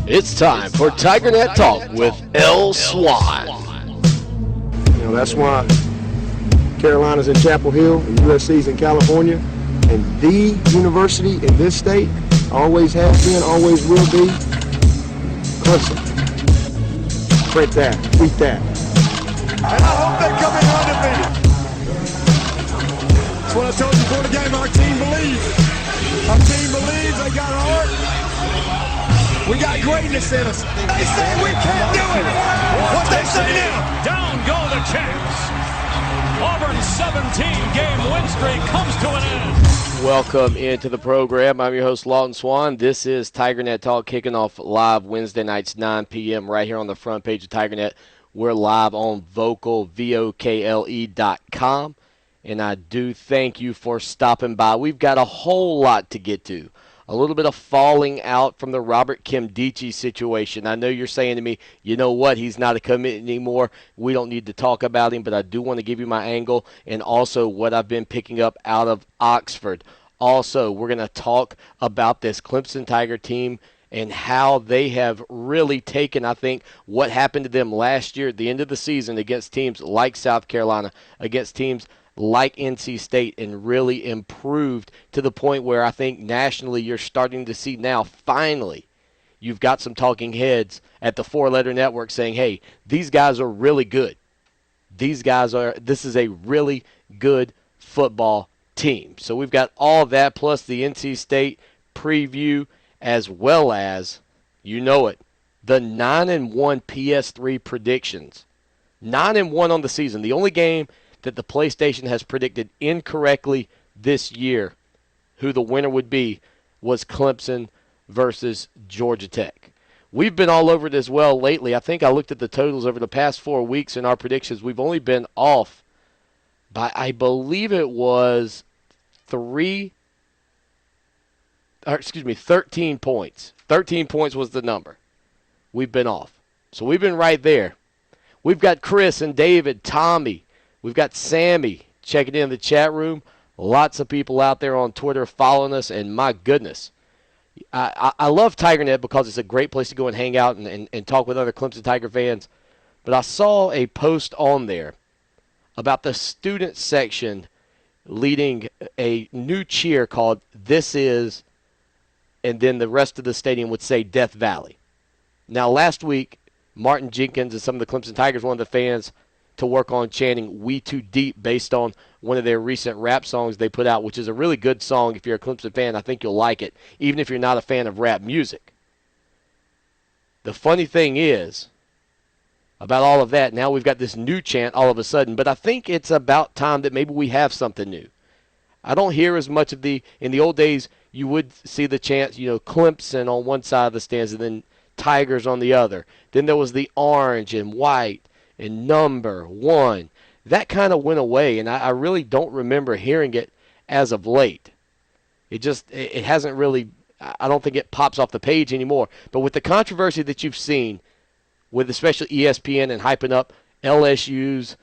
It's time for TigerNet Talk with L. Swan. You know, that's why Carolina's in Chapel Hill and USC's in California. And the university in this state always has been, always will be, Clemson. Print that, tweet that. And I hope they come in undefeated. That's what I told you before the game. Our team believes. Our team believes. They got heart. We got greatness in us. They say we can't do it. What they say now? Down go the Cats. Auburn's 17-game win streak comes to an end. Welcome into the program. I'm your host, Lawton Swan. This is TigerNet Talk, kicking off live Wednesday nights, 9 p.m. right here on the front page of TigerNet. We're live on Vocal, VOKLE.com. And I do thank you for stopping by. We've got a whole lot to get to. A little bit of falling out from the Robert Kimdichie situation. I know you're saying to me, you know what, he's not a commitment anymore. We don't need to talk about him, but I do want to give you my angle and also what I've been picking up out of Oxford. Also, we're going to talk about this Clemson Tiger team and how they have really taken, I think, what happened to them last year at the end of the season against teams like South Carolina, against teams like NC State, and really improved to the point where I think nationally you're starting to see now, finally, you've got some talking heads at the four-letter network saying, hey, these guys are really good. This is a really good football team. So we've got all that plus the NC State preview as well as, you know it, the 9-1 PS3 predictions. 9-1 on the season. The only game that the PlayStation has predicted incorrectly this year who the winner would be was Clemson versus Georgia Tech. We've been all over it as well lately. I think I looked at the totals over the past 4 weeks in our predictions. We've only been off by, I believe it was 13 points. 13 points was the number. We've been off. So we've been right there. We've got Chris and David, Tommy. We've got Sammy checking in the chat room. Lots of people out there on Twitter following us, and my goodness. I love TigerNet because it's a great place to go and hang out and talk with other Clemson Tiger fans. But I saw a post on there about the student section leading a new cheer called This Is, and then the rest of the stadium would say Death Valley. Now, last week, Martin Jenkins and some of the Clemson Tigers wanted the fans to work on chanting We Too Deep based on one of their recent rap songs they put out, which is a really good song. If you're a Clemson fan, I think you'll like it, even if you're not a fan of rap music. The funny thing is, about all of that, now we've got this new chant all of a sudden, but I think it's about time that maybe we have something new. I don't hear as much of in the old days, you would see the chants, Clemson on one side of the stands and then Tigers on the other. Then there was the orange and white and number one. That kind of went away, and I really don't remember hearing it as of late. It hasn't really, I don't think it pops off the page anymore. But with the controversy that you've seen, with especially ESPN and hyping up LSU's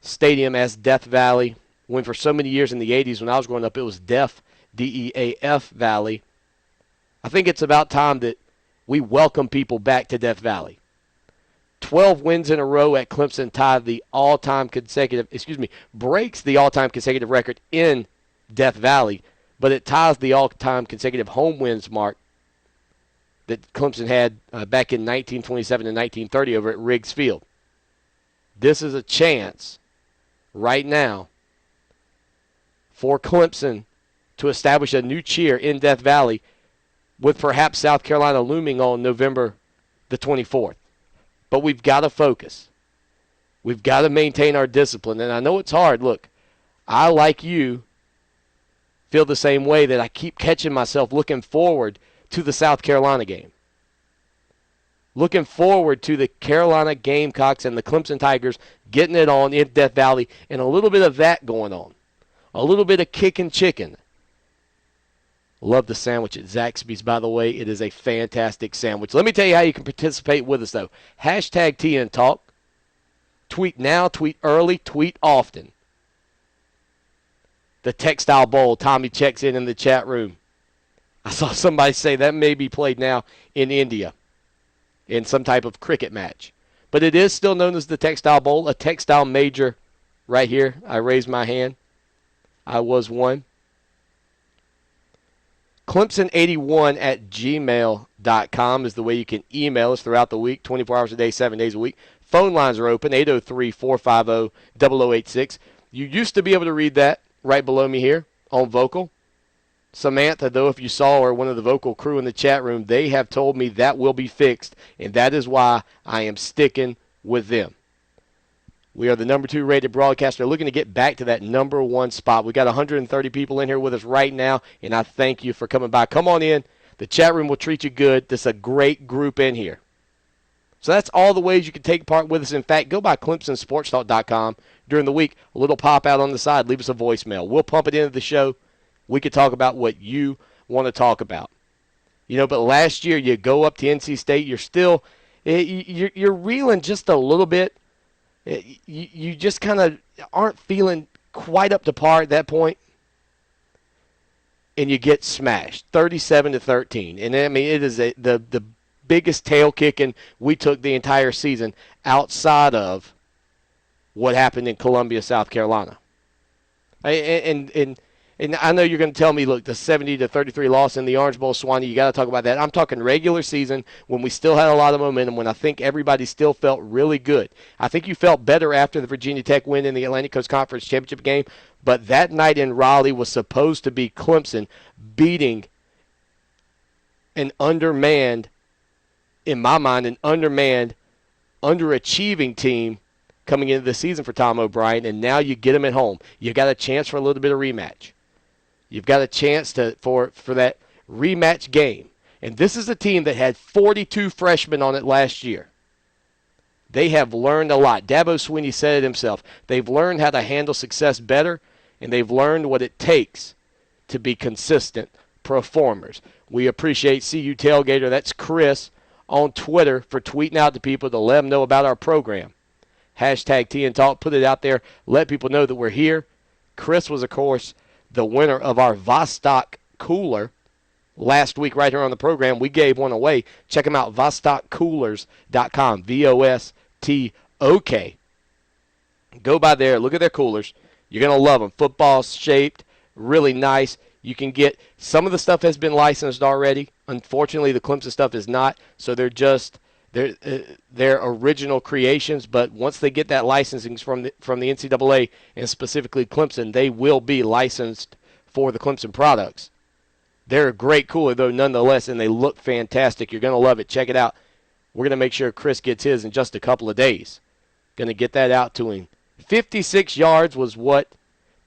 stadium as Death Valley, when for so many years in the 80s when I was growing up it was Deaf, D-E-A-F Valley, I think it's about time that we welcome people back to Death Valley. 12 wins in a row at Clemson breaks the all-time consecutive record in Death Valley, but it ties the all-time consecutive home wins mark that Clemson had back in 1927 and 1930 over at Riggs Field. This is a chance right now for Clemson to establish a new cheer in Death Valley, with perhaps South Carolina looming on November the 24th. But we've got to focus. We've got to maintain our discipline. And I know it's hard. Look, I, like you, feel the same way that I keep catching myself looking forward to the South Carolina game. Looking forward to the Carolina Gamecocks and the Clemson Tigers getting it on in Death Valley, and a little bit of that going on. A little bit of kicking chicken. Love the sandwich at Zaxby's, by the way. It is a fantastic sandwich. Let me tell you how you can participate with us, though. Hashtag TN Talk. Tweet now, tweet early, tweet often. The Textile Bowl, Tommy checks in the chat room. I saw somebody say that may be played now in India. in some type of cricket match. But it is still known as the Textile Bowl, a textile major right here. I raised my hand. I was one. Clemson81@gmail.com is the way you can email us throughout the week, 24 hours a day, 7 days a week. Phone lines are open, 803-450-0086. You used to be able to read that right below me here on Vocal. Samantha, though, if you saw her, one of the Vocal crew in the chat room, they have told me that will be fixed, and that is why I am sticking with them. We are the number 2 rated broadcaster, looking to get back to that number 1 spot. We got 130 people in here with us right now, and I thank you for coming by. Come on in. The chat room will treat you good. This is a great group in here. So that's all the ways you can take part with us. In fact, go by ClemsonSportsTalk.com during the week. A little pop out on the side. Leave us a voicemail. We'll pump it into the show. We can talk about what you want to talk about. But last year you go up to NC State. You're still you're reeling just a little bit. You just kind of aren't feeling quite up to par at that point, and you get smashed 37-13. And I mean, it is the biggest tail kicking we took the entire season outside of what happened in Columbia, South Carolina. And I know you're going to tell me, look, the 70-33 loss in the Orange Bowl, Swanee, you got to talk about that. I'm talking regular season when we still had a lot of momentum, when I think everybody still felt really good. I think you felt better after the Virginia Tech win in the Atlantic Coast Conference Championship game, but that night in Raleigh was supposed to be Clemson beating an undermanned, in my mind, an undermanned, underachieving team coming into the season for Tom O'Brien, and now you get them at home. You got a chance for a little bit of rematch. You've got a chance for that rematch game. And this is a team that had 42 freshmen on it last year. They have learned a lot. Dabo Swinney said it himself. They've learned how to handle success better, and they've learned what it takes to be consistent performers. We appreciate CU Tailgater. That's Chris on Twitter for tweeting out to people to let them know about our program. Hashtag Tea and Talk. Put it out there. Let people know that we're here. Chris was, of course, the winner of our Vostok Cooler last week right here on the program. We gave one away. Check them out, VostokCoolers.com, VOSTOK. Go by there. Look at their coolers. You're going to love them. Football-shaped, really nice. You can get – some of the stuff has been licensed already. Unfortunately, the Clemson stuff is not, so they're just their original creations, but once they get that licensing from the NCAA and specifically Clemson, they will be licensed for the Clemson products. They're a great cooler, though, nonetheless, and they look fantastic. You're going to love it. Check it out. We're going to make sure Chris gets his in just a couple of days. Going to get that out to him. 56 yards was what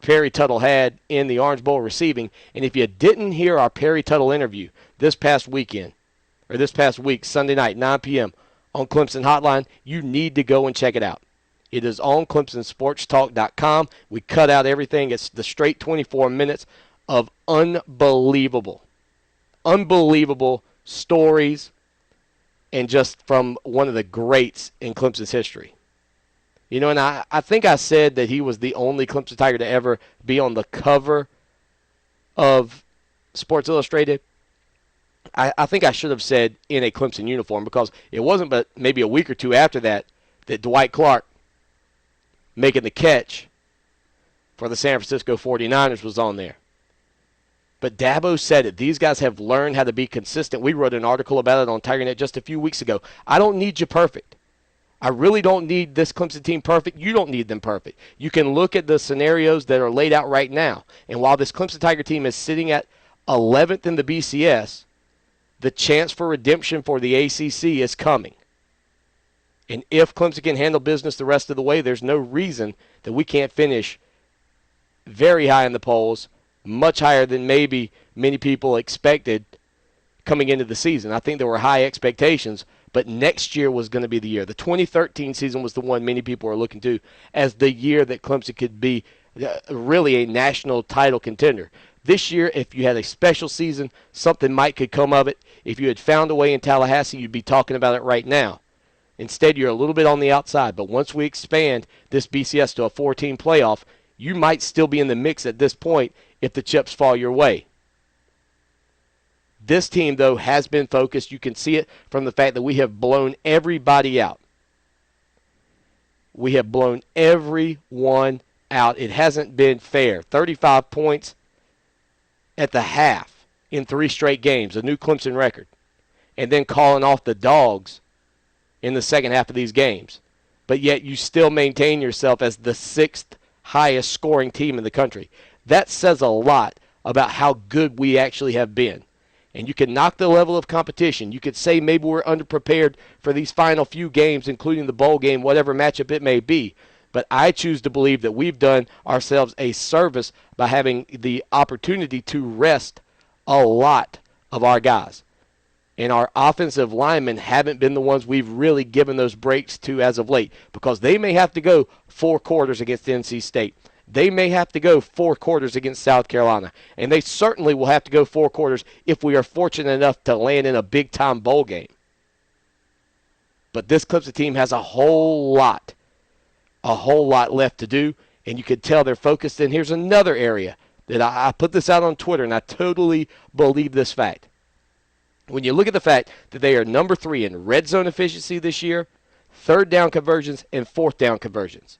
Perry Tuttle had in the Orange Bowl receiving, and if you didn't hear our Perry Tuttle interview this past week, Sunday night, 9 p.m. on Clemson Hotline, you need to go and check it out. It is on ClemsonSportsTalk.com. We cut out everything. It's the straight 24 minutes of unbelievable stories, and just from one of the greats in Clemson's history. And I think I said that he was the only Clemson Tiger to ever be on the cover of Sports Illustrated. I think I should have said in a Clemson uniform, because it wasn't but maybe a week or two after that Dwight Clark making the catch for the San Francisco 49ers was on there. But Dabo said it. These guys have learned how to be consistent. We wrote an article about it on TigerNet just a few weeks ago. I don't need you perfect. I really don't need this Clemson team perfect. You don't need them perfect. You can look at the scenarios that are laid out right now. And while this Clemson Tiger team is sitting at 11th in the BCS, the chance for redemption for the ACC is coming. And if Clemson can handle business the rest of the way, there's no reason that we can't finish very high in the polls, much higher than maybe many people expected coming into the season. I think there were high expectations, but next year was going to be the year. The 2013 season was the one many people are looking to as the year that Clemson could be really a national title contender. This year, if you had a special season, something might could come of it. If you had found a way in Tallahassee, you'd be talking about it right now. Instead, you're a little bit on the outside. But once we expand this BCS to a 4-team playoff, you might still be in the mix at this point if the chips fall your way. This team, though, has been focused. You can see it from the fact that we have blown everybody out. We have blown everyone out. It hasn't been fair. 35 points at the half in 3 straight games, a new Clemson record. And then calling off the dogs in the second half of these games. But yet you still maintain yourself as the 6th highest scoring team in the country. That says a lot about how good we actually have been. And you can knock the level of competition. You could say maybe we're underprepared for these final few games, including the bowl game, whatever matchup it may be. But I choose to believe that we've done ourselves a service by having the opportunity to rest a lot of our guys. And our offensive linemen haven't been the ones we've really given those breaks to as of late, because they may have to go 4 quarters against NC State. They may have to go 4 quarters against South Carolina. And they certainly will have to go 4 quarters if we are fortunate enough to land in a big-time bowl game. But this Clemson team has a whole lot left to do, and you can tell they're focused. And here's another area that I put this out on Twitter, and I totally believe this fact. When you look at the fact that they are number 3 in red zone efficiency this year, 3rd down conversions, and 4th down conversions.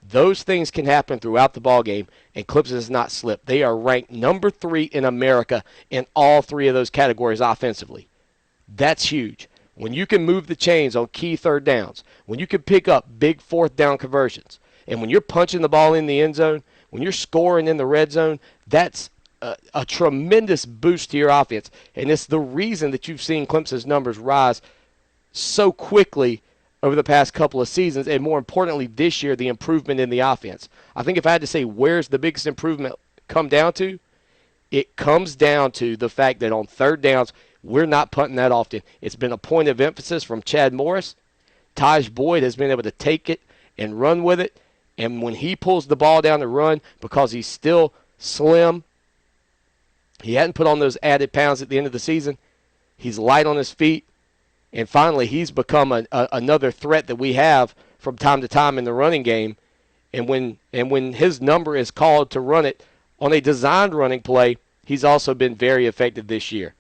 Those things can happen throughout the ballgame, and Clemson has not slipped. They are ranked number 3 in America in all 3 of those categories offensively. That's huge. When you can move the chains on key 3rd downs, when you can pick up big 4th down conversions, and when you're punching the ball in the end zone, when you're scoring in the red zone, that's a tremendous boost to your offense. And it's the reason that you've seen Clemson's numbers rise so quickly over the past couple of seasons, and more importantly this year, the improvement in the offense. I think if I had to say where's the biggest improvement come down to, it comes down to the fact that on 3rd downs, we're not punting that often. It's been a point of emphasis from Chad Morris. Taj Boyd has been able to take it and run with it, and when he pulls the ball down to run, because he's still slim, he hadn't put on those added pounds at the end of the season, he's light on his feet, and finally, he's become another threat that we have from time to time in the running game. And when his number is called to run it on a designed running play, he's also been very effective this year.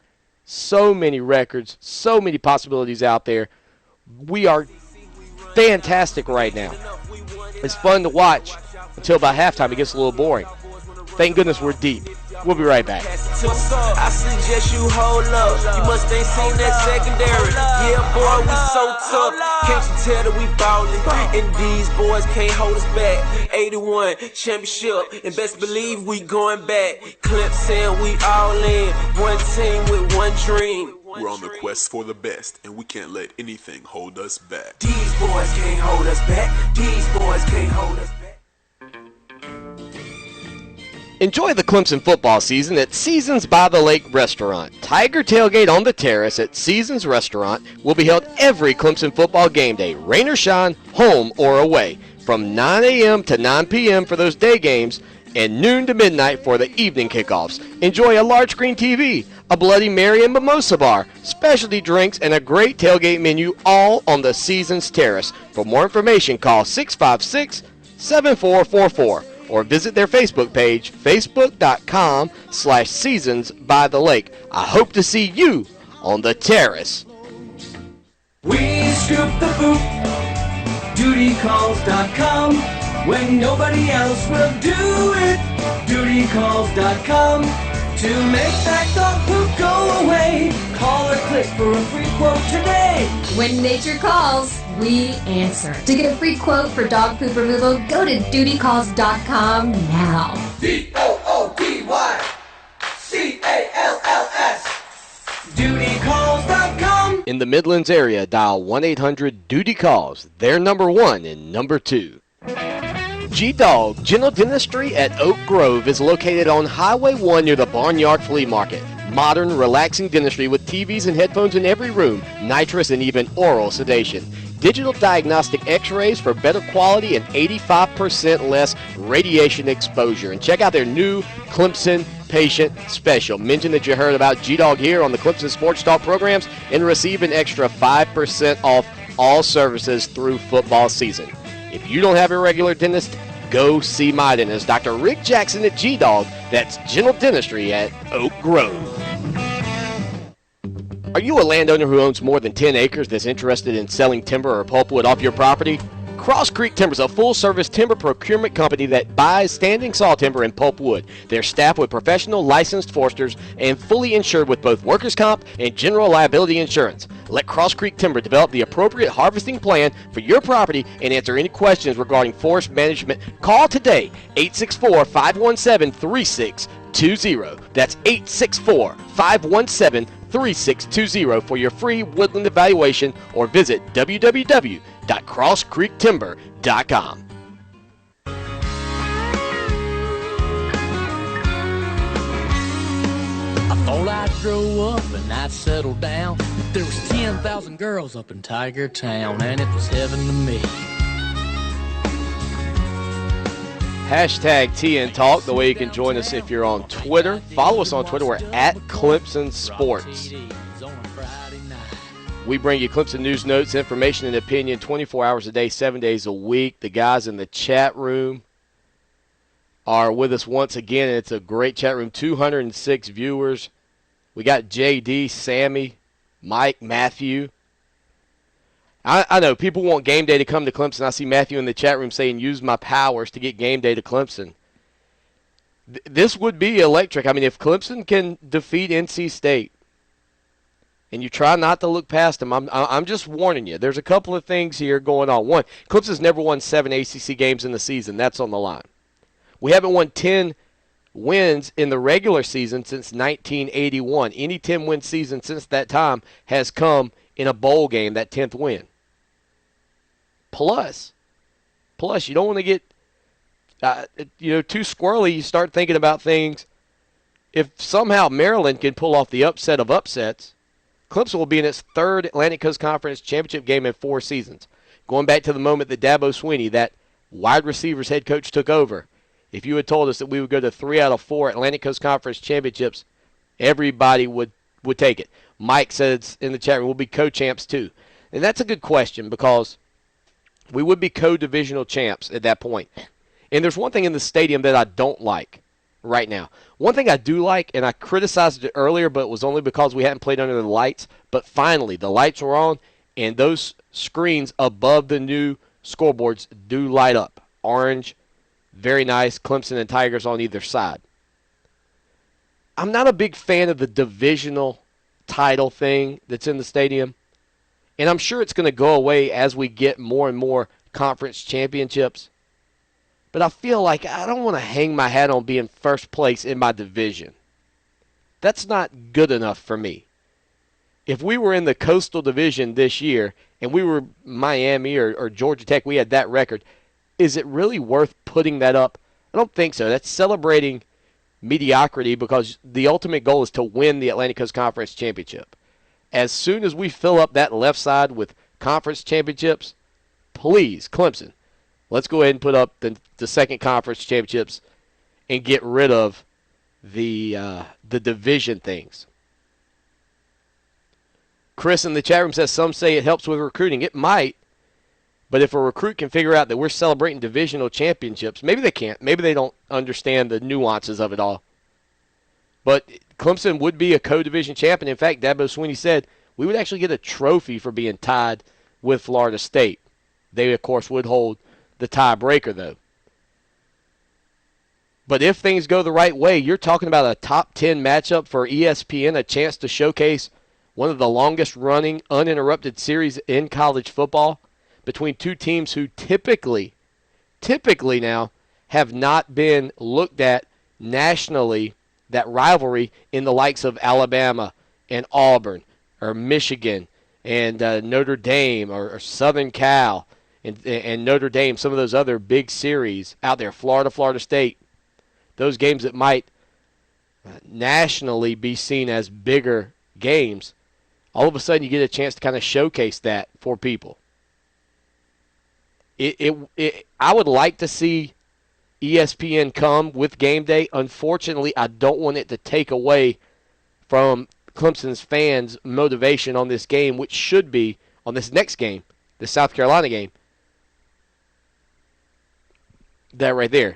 So many records, so many possibilities out there. We are fantastic right now. It's fun to watch until about halftime it gets a little boring. Thank goodness we're deep. We'll be right back. I suggest you hold up. You must ain't seen that secondary. Yeah, boy, we so tough. Can't you tell that we ballin'? And these boys can't hold us back. 81 championship, and best believe we going back. Clemson, we all in. One team with one dream. We're on the quest for the best, and we can't let anything hold us back. These boys can't hold us back. These boys can't hold us back. Enjoy the Clemson football season at Seasons by the Lake Restaurant. Tiger Tailgate on the Terrace at Seasons Restaurant will be held every Clemson football game day, rain or shine, home or away, from 9 a.m. to 9 p.m. for those day games and noon to midnight for the evening kickoffs. Enjoy a large screen TV, a Bloody Mary and mimosa bar, specialty drinks, and a great tailgate menu, all on the Seasons Terrace. For more information, call 656-7444. or visit their Facebook page, facebook.com/seasonsbythelake. I hope to see you on the terrace. We scoop the boot, dutycalls.com. When nobody else will do it, dutycalls.com. To make that dog poop go away, call or click for a free quote today. When nature calls, we answer. To get a free quote for dog poop removal, go to dutycalls.com now. DOODYCALLS. Dutycalls.com. In the Midlands area, dial 1-800-DUTY-CALLS. They're number 1 and number 2. G-Dog General Dentistry at Oak Grove is located on Highway 1 near the Barnyard Flea Market. Modern, relaxing dentistry with TVs and headphones in every room, nitrous and even oral sedation. Digital diagnostic x-rays for better quality and 85% less radiation exposure. And check out their new Clemson Patient Special. Mention that you heard about G-Dog here on the Clemson Sports Talk programs and receive an extra 5% off all services through football season. If you don't have a regular dentist, go see my dentist, Dr. Rick Jackson at G-Dog. That's General Dentistry at Oak Grove. Are you a landowner who owns more than 10 acres that's interested in selling timber or pulpwood off your property? Cross Creek Timber is a full-service timber procurement company that buys standing saw timber and pulpwood. They're staffed with professional licensed foresters and fully insured with both workers' comp and general liability insurance. Let Cross Creek Timber develop the appropriate harvesting plan for your property and answer any questions regarding forest management. Call today, 864-517-3620. That's 864-517-3620 for your free woodland evaluation, or visit www.crosscreektimber.com. I thought I'd grow up and I'd settle down. There was 10,000 girls up in Tiger Town, and it was heaven to me. Hashtag TN Talk, the way you can join us if you're on Twitter. Follow us on Twitter. We're at Clemson Sports. We bring you Clemson news, notes, information, and opinion 24 hours a day, 7 days a week. The guys in the chat room are with us once again. It's a great chat room, 206 viewers. We got JD, Sammy, Mike, Matthew. I know people want game day to come to Clemson. I see Matthew in the chat room saying, use my powers to get game day to Clemson. This would be electric. I mean, if Clemson can defeat NC State, and you try not to look past them, I'm just warning you. There's a couple of things here going on. One, Clemson's never won 7 ACC games in the season. That's on the line. We haven't won 10 wins in the regular season since 1981. Any 10-win season since that time has come in a bowl game, that 10th win. Plus, you don't want to get too squirrely. You start thinking about things. If somehow Maryland can pull off the upset of upsets, Clemson will be in its third Atlantic Coast Conference championship game in 4 seasons. Going back to the moment that Dabo Swinney, that wide receivers head coach, took over, if you had told us that we would go to 3 out of 4 Atlantic Coast Conference championships, everybody would take it. Mike says in the chat room, we'll be co-champs too. And that's a good question, because we would be co-divisional champs at that point. And there's one thing in the stadium that I don't like right now. One thing I do like, and I criticized it earlier, but it was only because we hadn't played under the lights. But finally, the lights were on, and those screens above the new scoreboards do light up. Orange, very nice. Clemson and Tigers on either side. I'm not a big fan of the divisional title thing that's in the stadium. And I'm sure it's going to go away as we get more and more conference championships. But I feel like I don't want to hang my hat on being first place in my division. That's not good enough for me. If we were in the Coastal Division this year and we were Miami or Georgia Tech, we had that record, is it really worth putting that up? I don't think so. That's celebrating mediocrity, because the ultimate goal is to win the Atlantic Coast Conference Championship. As soon as we fill up that left side with conference championships, please, Clemson, let's go ahead and put up the second conference championships and get rid of the division things. Chris in the chat room says some say it helps with recruiting. It might, but if a recruit can figure out that we're celebrating divisional championships, maybe they can't. Maybe they don't understand the nuances of it all. But Clemson would be a co-division champion. In fact, Dabo Swinney said we would actually get a trophy for being tied with Florida State. They, of course, would hold the tiebreaker, though. But if things go the right way, you're talking about a top 10 matchup for ESPN, a chance to showcase one of the longest-running uninterrupted series in college football between two teams who typically now have not been looked at nationally, that rivalry in the likes of Alabama and Auburn or Michigan and Notre Dame or Southern Cal and Notre Dame, some of those other big series out there, Florida State, those games that might nationally be seen as bigger games, all of a sudden you get a chance to kind of showcase that for people. I would like to see ESPN come with game day. Unfortunately, I don't want it to take away from Clemson's fans' motivation on this game, which should be on this next game, the South Carolina game. That right there.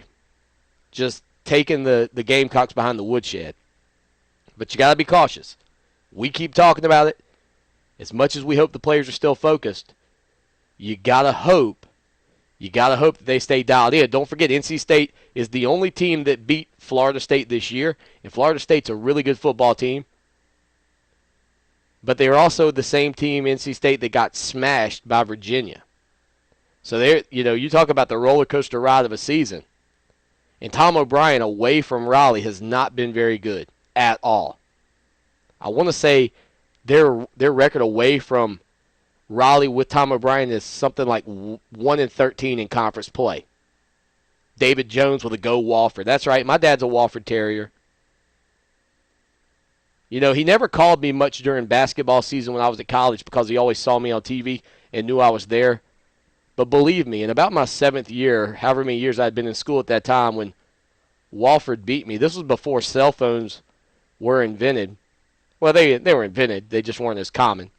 Just taking the Gamecocks behind the woodshed. But you got to be cautious. We keep talking about it. as much as we hope the players are still focused, you got to hope that they stay dialed in. Don't forget, NC State is the only team that beat Florida State this year, and Florida State's a really good football team. But they're also the same team, NC State, that got smashed by Virginia. So you talk about the roller coaster ride of a season. And Tom O'Brien away from Raleigh has not been very good at all. I want to say their record away from Raleigh with Tom O'Brien is something like 1-13 in conference play. David Jones with a go Wofford. That's right, my dad's a Wofford Terrier. He never called me much during basketball season when I was at college because he always saw me on TV and knew I was there. But believe me, in about my 7th year, however many years I'd been in school at that time, when Wofford beat me, this was before cell phones were invented. Well, they were invented. They just weren't as common.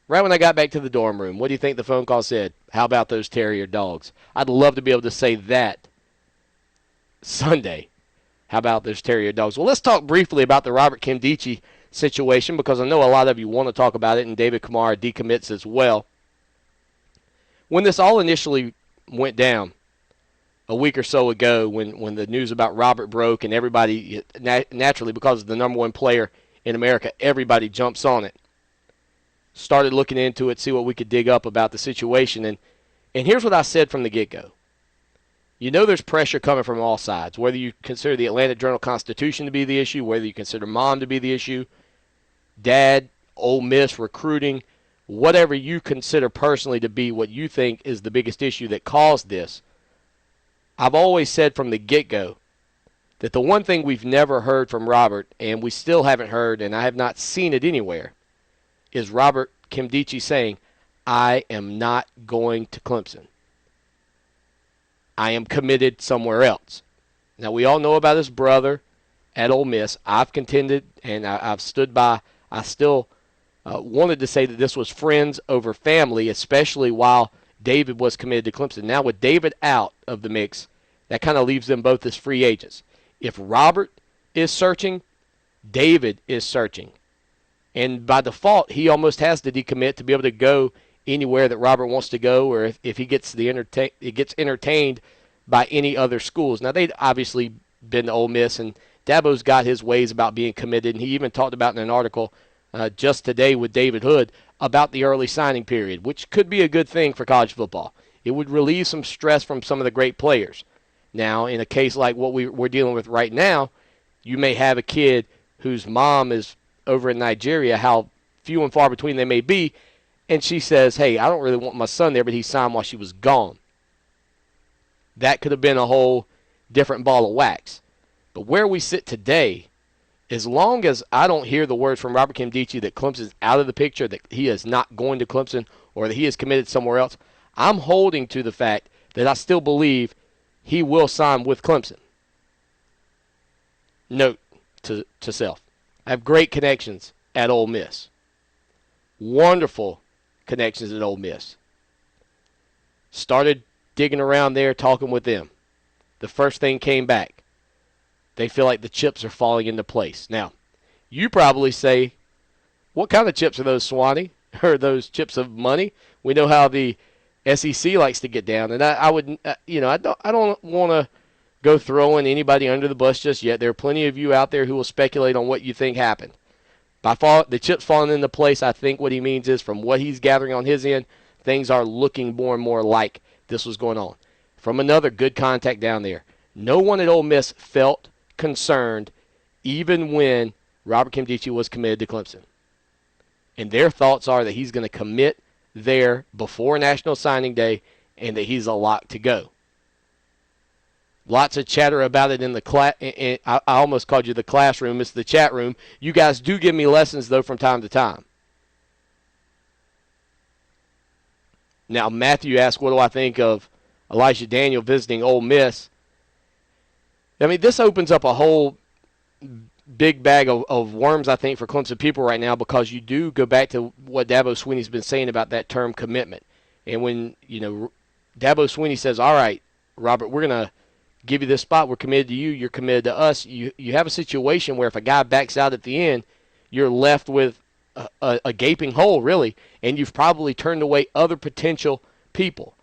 Right when I got back to the dorm room, what do you think the phone call said? How about those Terrier dogs? I'd love to be able to say that Sunday. How about those Terrier dogs? Well, let's talk briefly about the Robert Kimdichie situation because I know a lot of you want to talk about it, and David Kamara decommits as well. When this all initially went down a week or so ago, when the news about Robert broke and everybody, naturally because of the number one player in America, everybody jumps on it. Started looking into it, see what we could dig up about the situation. And here's what I said from the get-go. There's pressure coming from all sides, whether you consider the Atlanta Journal-Constitution to be the issue, whether you consider mom to be the issue, dad, Ole Miss, recruiting, whatever you consider personally to be what you think is the biggest issue that caused this. I've always said from the get-go that the one thing we've never heard from Robert, and we still haven't heard, and I have not seen it anywhere, is Robert Kimdichie saying, I am not going to Clemson. I am committed somewhere else. Now, we all know about his brother at Ole Miss. I've contended, and I've stood by. I still wanted to say that this was friends over family, especially while David was committed to Clemson. Now, with David out of the mix, that kind of leaves them both as free agents. If Robert is searching, David is searching. And by default, he almost has to decommit to be able to go anywhere that Robert wants to go, or if he gets it gets entertained by any other schools. Now, they'd obviously been to Ole Miss, and Dabo's got his ways about being committed, and he even talked about in an article just today with David Hood about the early signing period, which could be a good thing for college football. It would relieve some stress from some of the great players. Now, in a case like what we're dealing with right now, you may have a kid whose mom is over in Nigeria, how few and far between they may be, and she says, hey, I don't really want my son there, but he signed while she was gone. That could have been a whole different ball of wax. But where we sit today, as long as I don't hear the words from Robert Kimdichie that Clemson's out of the picture, that he is not going to Clemson, or that he is committed somewhere else, I'm holding to the fact that I still believe he will sign with Clemson. Note to self. I have great connections at Ole Miss. Wonderful connections at Ole Miss. Started digging around there, talking with them. The first thing came back. They feel like the chips are falling into place. Now, you probably say, what kind of chips are those, Swanee? Or those chips of money? We know how the SEC likes to get down, and I don't want to go throwing anybody under the bus just yet. There are plenty of you out there who will speculate on what you think happened. By far, the chips falling into place, I think what he means is from what he's gathering on his end, things are looking more and more like this was going on. From another good contact down there, no one at Ole Miss felt concerned even when Robert Kimdichie was committed to Clemson. And their thoughts are that he's going to commit there before National Signing Day and that he's a lock to go. Lots of chatter about it in the class. I almost called you the classroom. It's the chat room. You guys do give me lessons, though, from time to time. Now, Matthew asked, what do I think of Elijah Daniel visiting Ole Miss? I mean, this opens up a whole big bag of worms, I think, for Clemson people right now, because you do go back to what Dabo Swinney's been saying about that term commitment. And when, Dabo Swinney says, all right, Robert, we're going to give you this spot. We're committed to you. You're committed to us. You have a situation where if a guy backs out at the end, you're left with a gaping hole, really, and you've probably turned away other potential people.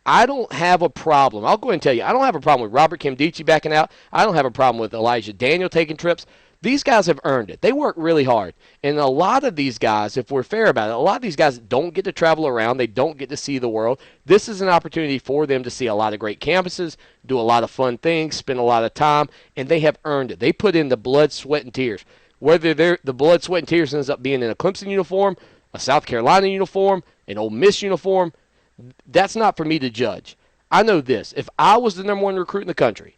I don't have a problem. I'll go ahead and tell you, I don't have a problem with Robert Kimdichie backing out. I don't have a problem with Elijah Daniel taking trips. These guys have earned it. They work really hard. And a lot of these guys, if we're fair about it, a lot of these guys don't get to travel around. They don't get to see the world. This is an opportunity for them to see a lot of great campuses, do a lot of fun things, spend a lot of time, and they have earned it. They put in the blood, sweat, and tears. Whether the blood, sweat, and tears ends up being in a Clemson uniform, a South Carolina uniform, an Ole Miss uniform, that's not for me to judge. I know this. If I was the number one recruit in the country,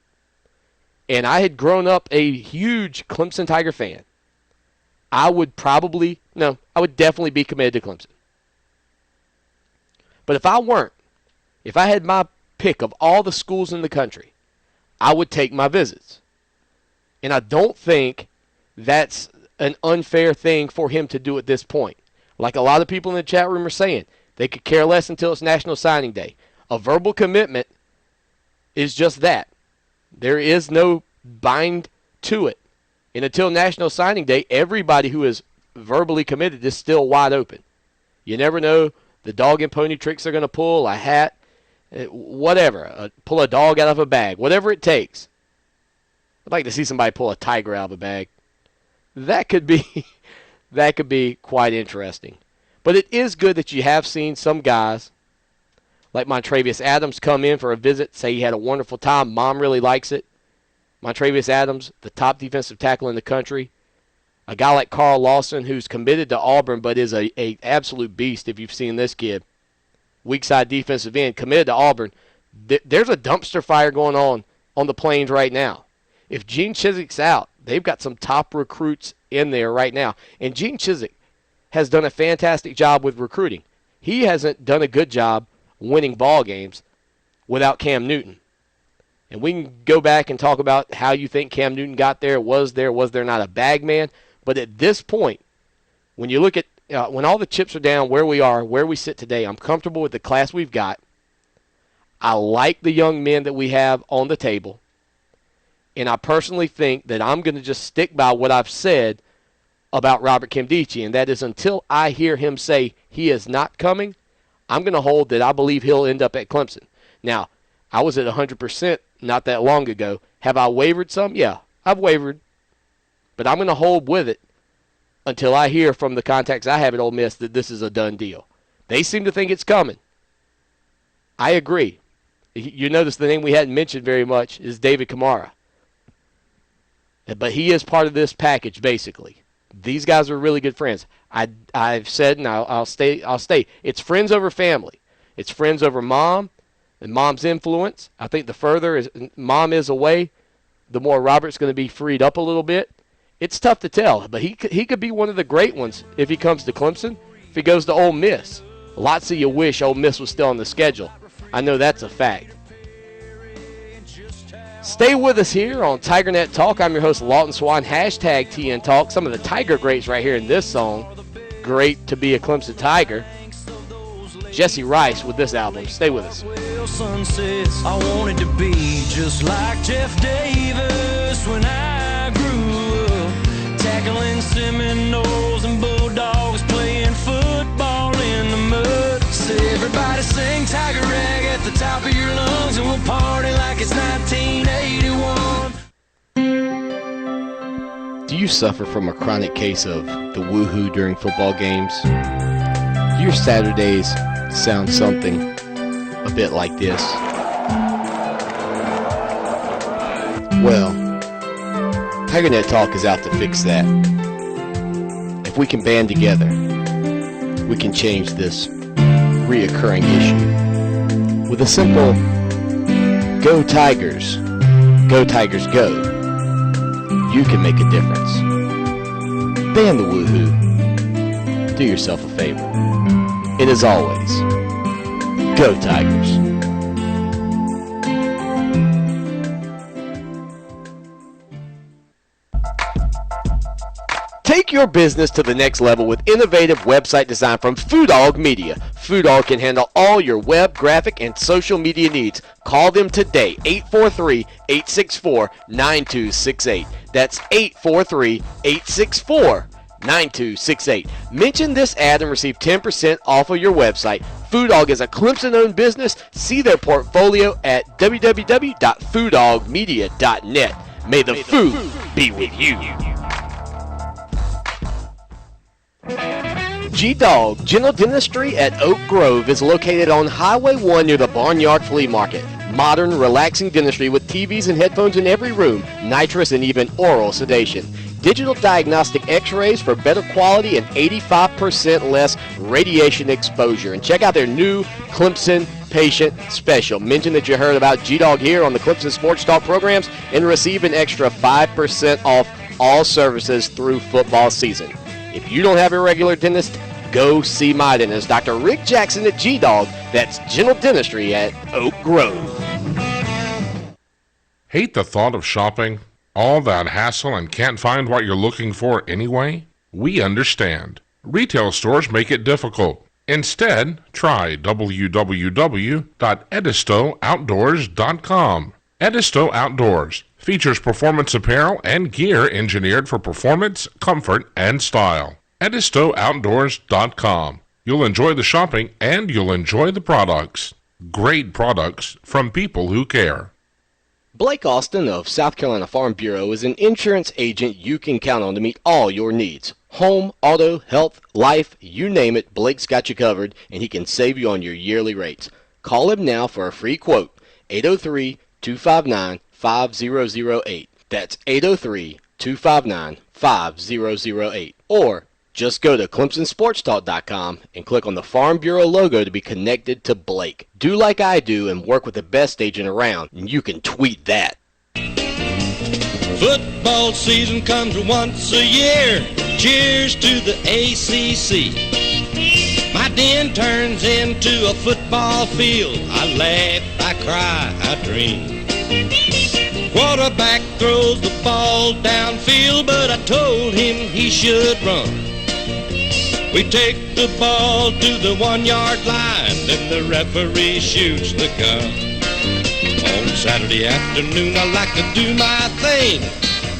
and I had grown up a huge Clemson Tiger fan, I would definitely be committed to Clemson. But if I weren't, if I had my pick of all the schools in the country, I would take my visits. And I don't think that's an unfair thing for him to do at this point. Like a lot of people in the chat room are saying, they could care less until it's National Signing Day. A verbal commitment is just that. There is no bind to it. And until National Signing Day, everybody who is verbally committed is still wide open. You never know. The dog and pony tricks they're going to pull, a hat, whatever. Pull a dog out of a bag, whatever it takes. I'd like to see somebody pull a tiger out of a bag. That could be quite interesting. But it is good that you have seen some guys like Montravius Adams come in for a visit, say he had a wonderful time. Mom really likes it. Montravius Adams, the top defensive tackle in the country. A guy like Carl Lawson, who's committed to Auburn but is a absolute beast if you've seen this kid. Weak side defensive end, committed to Auburn. There's a dumpster fire going on the Plains right now. If Gene Chizik's out, they've got some top recruits in there right now. And Gene Chizik has done a fantastic job with recruiting. He hasn't done a good job winning ball games without Cam Newton. And we can go back and talk about how you think Cam Newton got there. Was there not a bag man? But at this point, when you look at when all the chips are down, where we sit today, I'm comfortable with the class we've got. I like the young men that we have on the table. And I personally think that I'm going to just stick by what I've said about Robert Kimdichie, and that is until I hear him say he is not coming, I'm going to hold that I believe he'll end up at Clemson. Now, I was at 100% not that long ago. Have I wavered some? Yeah, I've wavered. But I'm going to hold with it until I hear from the contacts I have at Ole Miss that this is a done deal. They seem to think it's coming. I agree. You notice the name we hadn't mentioned very much is David Kamara. But he is part of this package, basically. These guys are really good friends. I've said, and I'll stay. It's friends over family. It's friends over mom and mom's influence. I think the further mom is away, the more Robert's going to be freed up a little bit. It's tough to tell, but he could be one of the great ones if he comes to Clemson. If he goes to Ole Miss, lots of you wish Ole Miss was still on the schedule. I know that's a fact. Stay with us here on TigerNet Talk. I'm your host, Lawton Swan, hashtag TN Talk. Some of the Tiger greats right here in this song. Great to be a Clemson Tiger. Jesse Rice with this album. Stay with us. Sunsets, I wanted to be just like Jeff Davis when I grew up, tackling Seminoles and Bulldogs, playing football in the mud. So everybody sing Tiger Rag at the top of your lungs, and we'll party like it's 1981. Do you suffer from a chronic case of the woohoo during football games? Do your Saturdays sound something a bit like this? Well, TigerNet Talk is out to fix that. If we can band together, we can change this reoccurring issue. With a simple, go Tigers, go, you can make a difference. Ban the woohoo. Do yourself a favor. And as always, go Tigers. Take your business to the next level with innovative website design from Foodog Media. Foodog can handle all your web, graphic, and social media needs. Call them today, 843-864-9268. That's 843-864-9268. 9268. Mention this ad and receive 10% off of your website. FoodDog is a Clemson-owned business. See their portfolio at www.fooddogmedia.net. May the food be with you. G-Dog General Dentistry at Oak Grove is located on Highway 1 near the Barnyard Flea Market. Modern, relaxing dentistry with TVs and headphones in every room, nitrous and even oral sedation. Digital diagnostic x-rays for better quality and 85% less radiation exposure. And check out their new Clemson Patient Special. Mention that you heard about G-Dog here on the Clemson Sports Talk programs and receive an extra 5% off all services through football season. If you don't have a regular dentist, go see my dentist, Dr. Rick Jackson at G-Dog. That's General Dentistry at Oak Grove. Hate the thought of shopping? All that hassle and can't find what you're looking for anyway? We understand. Retail stores make it difficult. Instead, try www.edistooutdoors.com. Edisto Outdoors features performance apparel and gear engineered for performance, comfort, and style. EdistoOutdoors.com. You'll enjoy the shopping and you'll enjoy the products. Great products from people who care. Blake Austin of South Carolina Farm Bureau is an insurance agent you can count on to meet all your needs. Home, auto, health, life, you name it, Blake's got you covered, and he can save you on your yearly rates. Call him now for a free quote, 803-259-5008. That's 803-259-5008. Or just go to ClemsonSportsTalk.com and click on the Farm Bureau logo to be connected to Blake. Do like I do and work with the best agent around, and you can tweet that. Football season comes once a year. Cheers to the ACC. My den turns into a football field. I laugh, I cry, I dream. Quarterback throws the ball downfield, but I told him he should run. We take the ball to the 1-yard line, then the referee shoots the gun. On Saturday afternoon, I like to do my thing.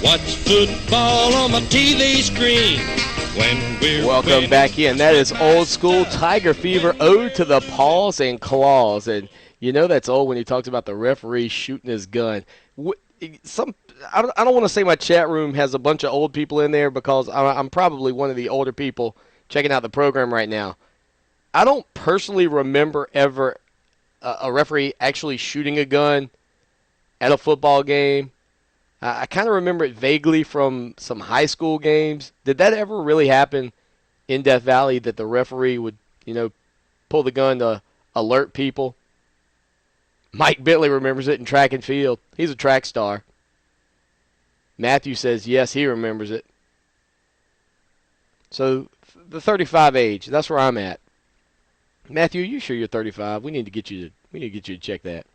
Watch football on my TV screen. Welcome back in. That is old school Tiger Fever, ode to the paws and claws. And you know that's old when he talks about the referee shooting his gun. I don't want to say my chat room has a bunch of old people in there because I'm probably one of the older people checking out the program right now. I don't personally remember ever a referee actually shooting a gun at a football game. I kind of remember it vaguely from some high school games. Did that ever really happen in Death Valley that the referee would, pull the gun to alert people? Mike Bentley remembers it in track and field. He's a track star. Matthew says, yes, he remembers it. So the 35 age, that's where I'm at. Matthew, are you sure you're 35? We need to get you to check that.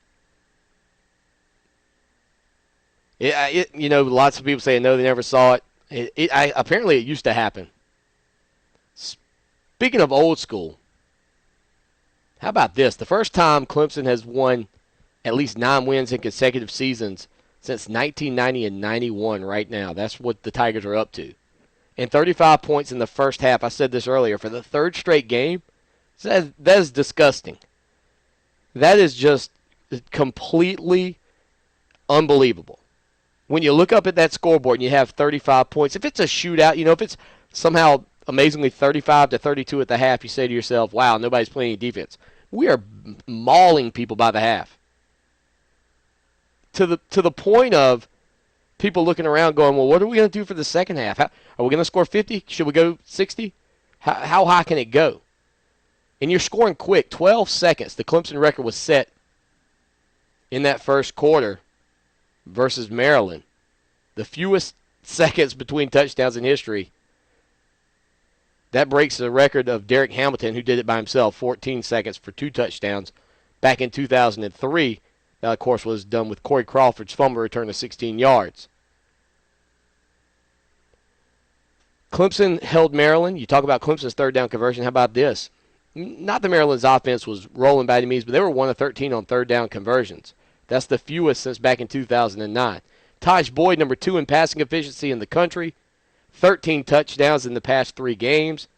Lots of people say no, they never saw it. Apparently it used to happen. Speaking of old school, how about this? The first time Clemson has won at least 9 wins in consecutive seasons since 1990 and 91 right now. That's what the Tigers are up to. And 35 points in the first half. I said this earlier. For the third straight game, that is disgusting. That is just completely unbelievable. When you look up at that scoreboard and you have 35 points, if it's a shootout, if it's somehow amazingly 35-32 at the half, you say to yourself, wow, nobody's playing any defense. We are mauling people by the half. To the point of people looking around going, well, what are we going to do for the second half? Are we going to score 50? Should we go 60? How high can it go? And you're scoring quick. 12 seconds. The Clemson record was set in that first quarter versus Maryland. The fewest seconds between touchdowns in history. That breaks the record of Derek Hamilton, who did it by himself, 14 seconds for 2 touchdowns back in 2003. That, of course, was done with Corey Crawford's fumble return of 16 yards. Clemson held Maryland. You talk about Clemson's third down conversion. How about this? Not that Maryland's offense was rolling by any means, but they were 1 of 13 on third down conversions. That's the fewest since back in 2009. Taj Boyd, number 2 in passing efficiency in the country. 13 touchdowns in the past 3 games.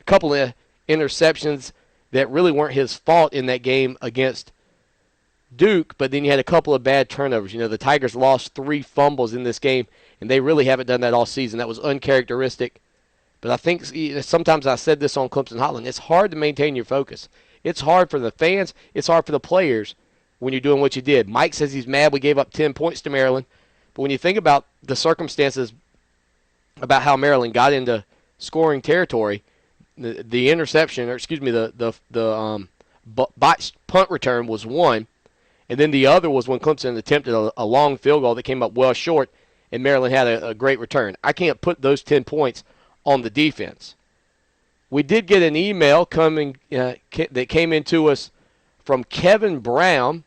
A couple of interceptions that really weren't his fault in that game against Duke, but then you had a couple of bad turnovers. The Tigers lost 3 fumbles in this game, and they really haven't done that all season. That was uncharacteristic. But I think sometimes I said this on Clemson Hotline, it's hard to maintain your focus. It's hard for the fans. It's hard for the players when you're doing what you did. Mike says he's mad we gave up 10 points to Maryland. But when you think about the circumstances about how Maryland got into scoring territory, the interception, or excuse me, the botched punt return was one. And then the other was when Clemson attempted a long field goal that came up well short, and Maryland had a great return. I can't put those 10 points on the defense. We did get an email that came into us from Kevin Brown.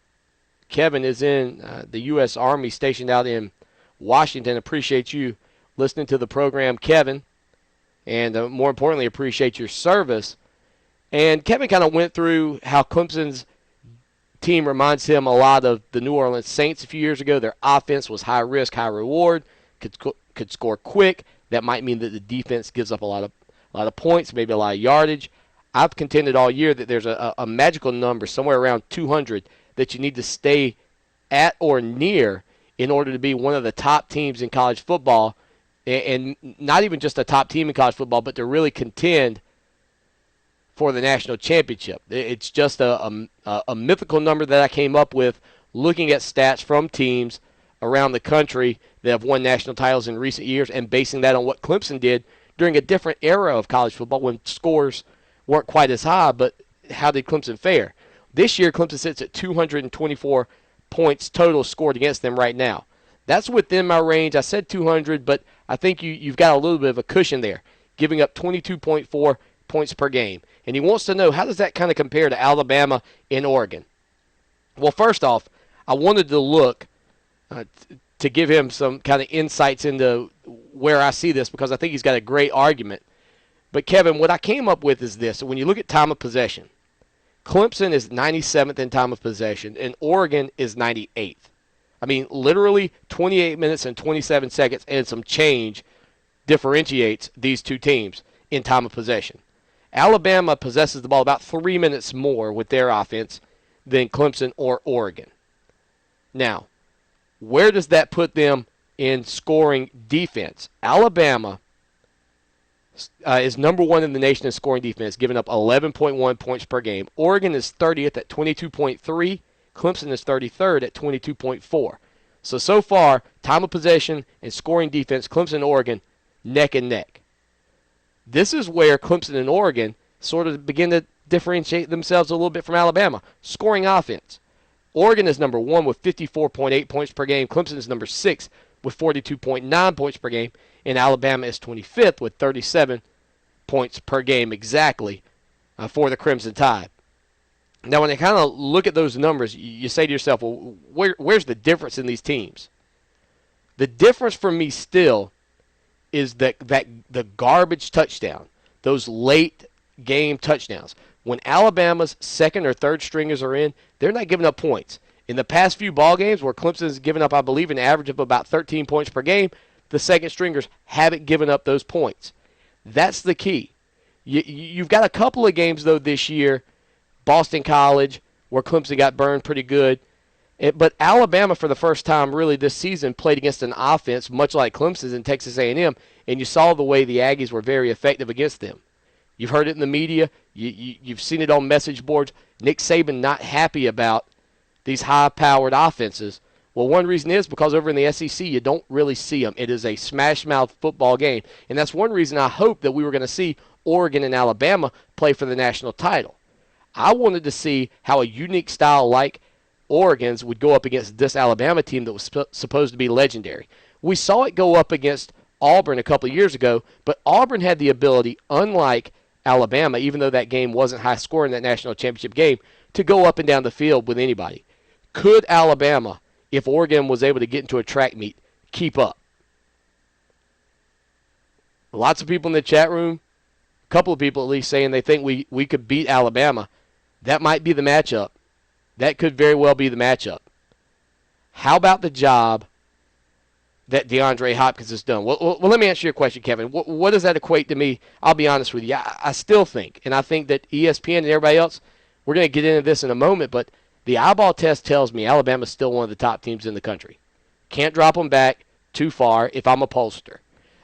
Kevin is in the U.S. Army stationed out in Washington. Appreciate you listening to the program, Kevin, and more importantly, appreciate your service. And Kevin kind of went through how Clemson's team reminds him a lot of the New Orleans Saints a few years ago. Their offense was high risk, high reward, could score quick. That might mean that the defense gives up a lot of points, maybe a lot of yardage. I've contended all year that there's a magical number somewhere around 200 that you need to stay at or near in order to be one of the top teams in college football, and not even just a top team in college football, but to really contend for the national championship. It's just a mythical number that I came up with looking at stats from teams around the country that have won national titles in recent years and basing that on what Clemson did during a different era of college football when scores weren't quite as high, but how did Clemson fare? This year, Clemson sits at 224 points total scored against them right now. That's within my range. I said 200, but I think you've got a little bit of a cushion there, giving up 22.4 points per game. And he wants to know, how does that kind of compare to Alabama and Oregon? Well, first off, I wanted to look to give him some kind of insights into where I see this, because I think he's got a great argument. But, Kevin, what I came up with is this. When you look at time of possession, Clemson is 97th in time of possession, and Oregon is 98th. I mean, literally 28 minutes and 27 seconds and some change differentiates these two teams in time of possession. Alabama possesses the ball about 3 minutes more with their offense than Clemson or Oregon. Now, where does that put them in scoring defense? Alabama is number 1 in the nation in scoring defense, giving up 11.1 points per game. Oregon is 30th at 22.3. Clemson is 33rd at 22.4. So far, time of possession and scoring defense, Clemson and Oregon, neck and neck. This is where Clemson and Oregon sort of begin to differentiate themselves a little bit from Alabama. Scoring offense. Oregon is number 1 with 54.8 points per game. Clemson is number 6 with 42.9 points per game. And Alabama is 25th with 37 points per game exactly for the Crimson Tide. Now, when you kind of look at those numbers, you say to yourself, well, where's the difference in these teams? The difference for me still is that the garbage touchdown, those late game touchdowns. When Alabama's second or third stringers are in, they're not giving up points. In the past few ball games where Clemson's given up, I believe, an average of about 13 points per game, the second stringers haven't given up those points. That's the key. You've got a couple of games, though, this year, Boston College, where Clemson got burned pretty good. But Alabama, for the first time really this season, played against an offense much like Clemson's in Texas A&M, and you saw the way the Aggies were very effective against them. You've heard it in the media. You've seen it on message boards. Nick Saban not happy about these high-powered offenses. Well, one reason is because over in the SEC, you don't really see them. It is a smash-mouth football game, and that's one reason I hope that we were going to see Oregon and Alabama play for the national title. I wanted to see how a unique style like Oregon's would go up against this Alabama team that was supposed to be legendary. We saw it go up against Auburn a couple of years ago, but Auburn had the ability, unlike Alabama, even though that game wasn't high scoring, that national championship game, to go up and down the field with anybody. Could Alabama, if Oregon was able to get into a track meet, keep up? Lots of people in the chat room, a couple of people at least, saying they think we could beat Alabama. That might be the matchup. That could very well be the matchup. How about the job that DeAndre Hopkins has done. Well, let me answer your question, Kevin. What does that equate to me? I'll be honest with you. I still think, and I think that ESPN and everybody else, we're going to get into this in a moment, but the eyeball test tells me Alabama's still one of the top teams in the country. Can't drop them back too far if I'm a pollster.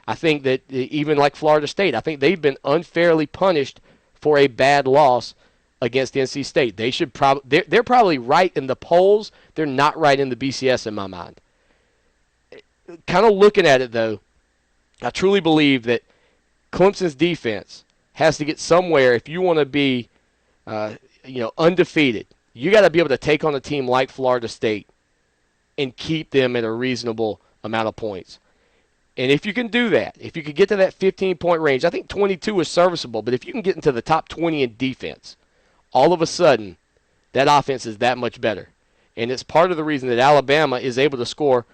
I think that even like Florida State, I think they've been unfairly punished for a bad loss against NC State. They're probably right in the polls. They're not right in the BCS in my mind. Kind of looking at it, though, I truly believe that Clemson's defense has to get somewhere. If you want to be, undefeated, you got to be able to take on a team like Florida State and keep them at a reasonable amount of points. And if you can do that, if you can get to that 15-point range, I think 22 is serviceable, but if you can get into the top 20 in defense, all of a sudden, that offense is that much better. And it's part of the reason that Alabama is able to score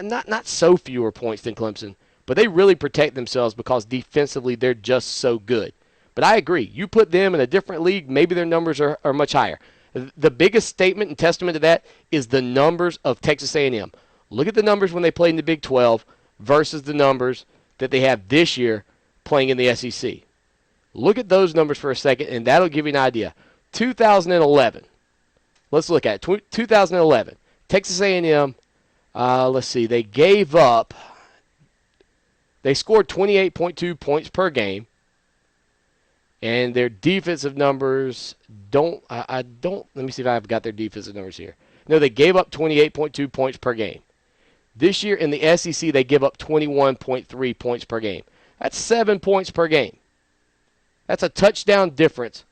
not so fewer points than Clemson, but they really protect themselves because defensively they're just so good. But I agree. You put them in a different league, maybe their numbers are much higher. The biggest statement and testament to that is the numbers of Texas A&M. Look at the numbers when they played in the Big 12 versus the numbers that they have this year playing in the SEC. Look at those numbers for a second, and that'll give you an idea. 2011. Let's look at it. 2011. Texas A&M, let's see, they scored 28.2 points per game, and their defensive numbers let me see if I've got their defensive numbers here. No, they gave up 28.2 points per game. This year in the SEC, they give up 21.3 points per game. That's 7 points per game. That's a touchdown difference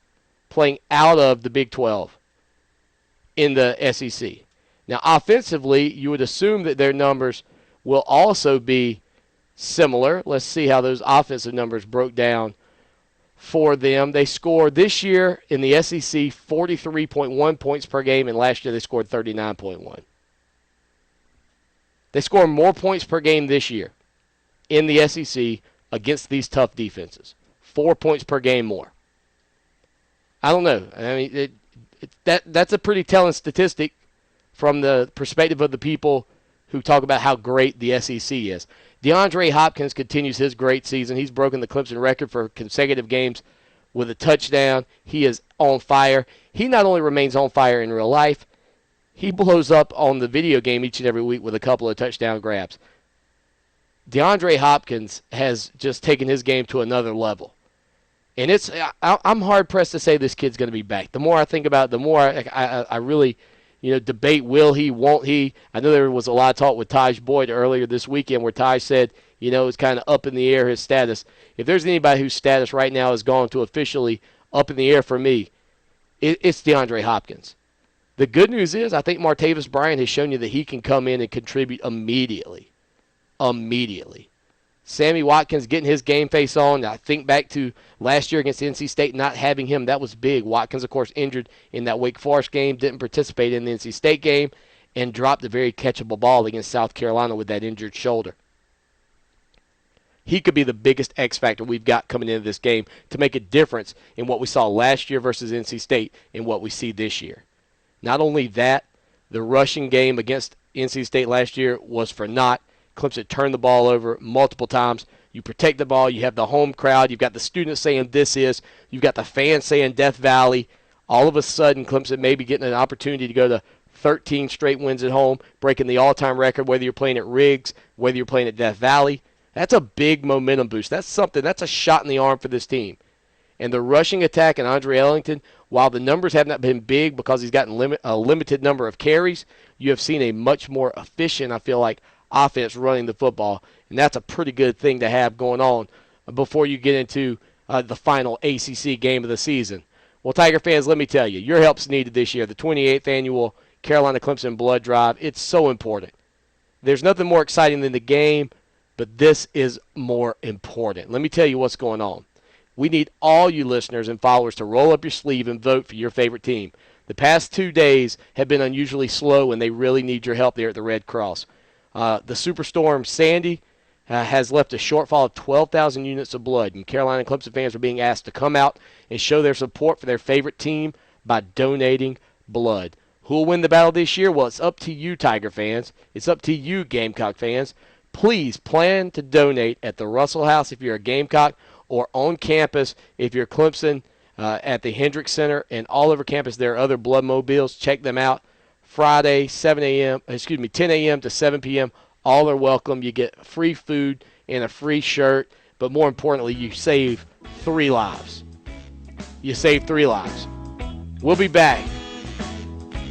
playing out of the Big 12 in the SEC. Now, offensively, you would assume that their numbers will also be similar. Let's see how those offensive numbers broke down for them. They scored this year in the SEC 43.1 points per game, and last year they scored 39.1. They score more points per game this year in the SEC against these tough defenses. 4 points per game more. I don't know. I mean, that's a pretty telling statistic from the perspective of the people who talk about how great the SEC is. DeAndre Hopkins continues his great season. He's broken the Clemson record for consecutive games with a touchdown. He is on fire. He not only remains on fire in real life, he blows up on the video game each and every week with a couple of touchdown grabs. DeAndre Hopkins has just taken his game to another level. And I'm hard-pressed to say this kid's going to be back. The more I think about it, the more I really debate will he, won't he. I know there was a lot of talk with Taj Boyd earlier this weekend where Taj said, it's kind of up in the air, his status. If there's anybody whose status right now has gone to officially up in the air for me, it's DeAndre Hopkins. The good news is I think Martavis Bryant has shown you that he can come in and contribute immediately. Sammy Watkins getting his game face on. I think back to last year against NC State, not having him, that was big. Watkins, of course, injured in that Wake Forest game, didn't participate in the NC State game, and dropped a very catchable ball against South Carolina with that injured shoulder. He could be the biggest X factor we've got coming into this game to make a difference in what we saw last year versus NC State and what we see this year. Not only that, the rushing game against NC State last year was for naught. Clemson turned the ball over multiple times. You protect the ball. You have the home crowd. You've got the students saying this is. You've got the fans saying Death Valley. All of a sudden, Clemson may be getting an opportunity to go to 13 straight wins at home, breaking the all-time record, whether you're playing at Riggs, whether you're playing at Death Valley. That's a big momentum boost. That's a shot in the arm for this team. And the rushing attack and Andre Ellington, while the numbers have not been big because he's gotten a limited number of carries, you have seen a much more efficient, I feel like, offense running the football. And that's a pretty good thing to have going on before you get into the final ACC game of the season. Well, Tiger fans, let me tell you, your help's needed this year. The 28th annual Carolina Clemson Blood Drive, it's so important. There's nothing more exciting than the game, but this is more important. Let me tell you what's going on. We need all you listeners and followers to roll up your sleeve and vote for your favorite team. The past 2 days have been unusually slow, and they really need your help there at the Red Cross. The Superstorm Sandy has left a shortfall of 12,000 units of blood, and Carolina Clemson fans are being asked to come out and show their support for their favorite team by donating blood. Who will win the battle this year? Well, it's up to you, Tiger fans. It's up to you, Gamecock fans. Please plan to donate at the Russell House if you're a Gamecock, or on campus if you're Clemson, at the Hendricks Center, and all over campus there are other blood mobiles. Check them out. Friday, 10 a.m. to 7 p.m. All are welcome. You get free food and a free shirt, but more importantly, you save 3 lives. You save 3 lives. We'll be back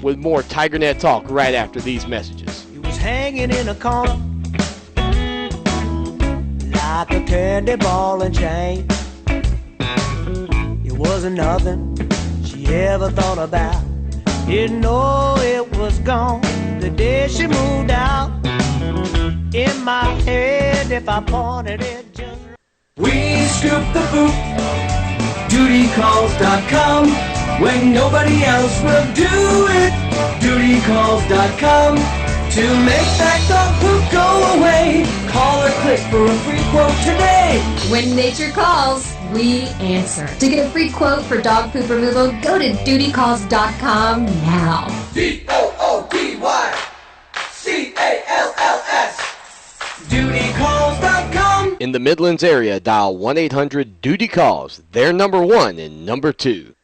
with more TigerNet Talk right after these messages. He was hanging in a corner like a candy ball and chain. It wasn't nothing she ever thought about. Didn't know it was gone the day she moved out. In my head, if I pointed it just right. We scoop the boot, dutycalls.com. When nobody else will do it, dutycalls.com. To make that dog poop go away, call or click for a free quote today. When nature calls, we answer. To get a free quote for dog poop removal, go to dutycalls.com now. DOODYCALLS. Dutycalls.com. In the Midlands area, dial 1-800-DUTY-CALLS. They're number 1 and number 2.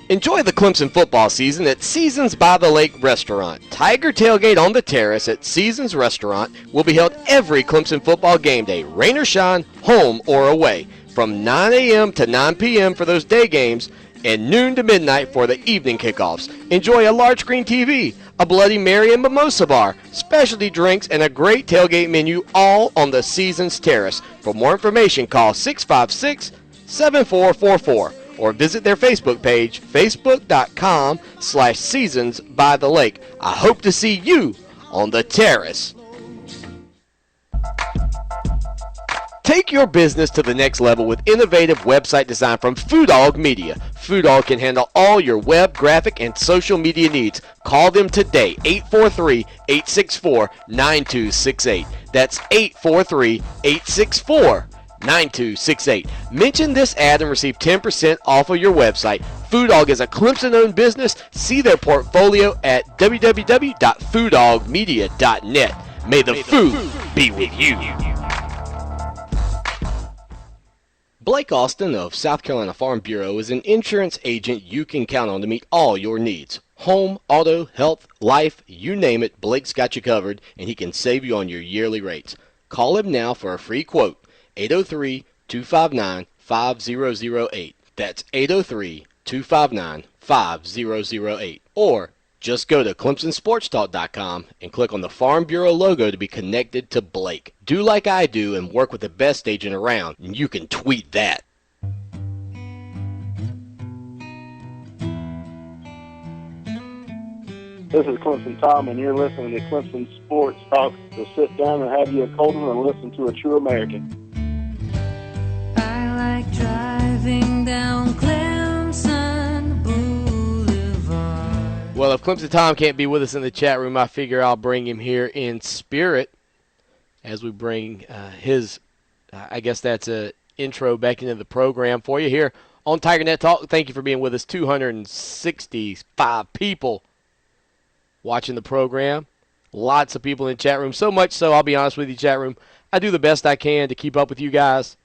Enjoy the Clemson football season at Seasons by the Lake Restaurant. Tiger Tailgate on the Terrace at Seasons Restaurant will be held every Clemson football game day, rain or shine, home or away, from 9 a.m. to 9 p.m. for those day games and noon to midnight for the evening kickoffs. Enjoy a large screen TV, a Bloody Mary and mimosa bar, specialty drinks, and a great tailgate menu, all on the Seasons Terrace. For more information, call 656-7444. or visit their Facebook page, facebook.com/Seasons by the Lake. I hope to see you on the terrace. Take your business to the next level with innovative website design from Foodog Media. Foodog can handle all your web, graphic, and social media needs. Call them today, 843-864-9268. That's 843-864-9268. Mention this ad and receive 10% off of your website. Foodog is a Clemson-owned business. See their portfolio at www.foodogmedia.net. May the food be with you. Blake Austin of South Carolina Farm Bureau is an insurance agent you can count on to meet all your needs. Home, auto, health, life, you name it, Blake's got you covered, and he can save you on your yearly rates. Call him now for a free quote. 803-259-5008. That's 803-259-5008. Or just go to ClemsonSportsTalk.com and click on the Farm Bureau logo to be connected to Blake. Do like I do and work with the best agent around, and you can tweet that. This is Clemson Tom, and you're listening to Clemson Sports Talk. So sit down and have you a cold one and listen to a true American. I like driving down Clemson Boulevard. Well, if Clemson Tom can't be with us in the chat room, I figure I'll bring him here in spirit as we bring his, I guess that's a intro back into the program for you here on TigerNet Talk. Thank you for being with us. 265 people watching the program. Lots of people in the chat room. So much so, I'll be honest with you, chat room, I do the best I can to keep up with you guys.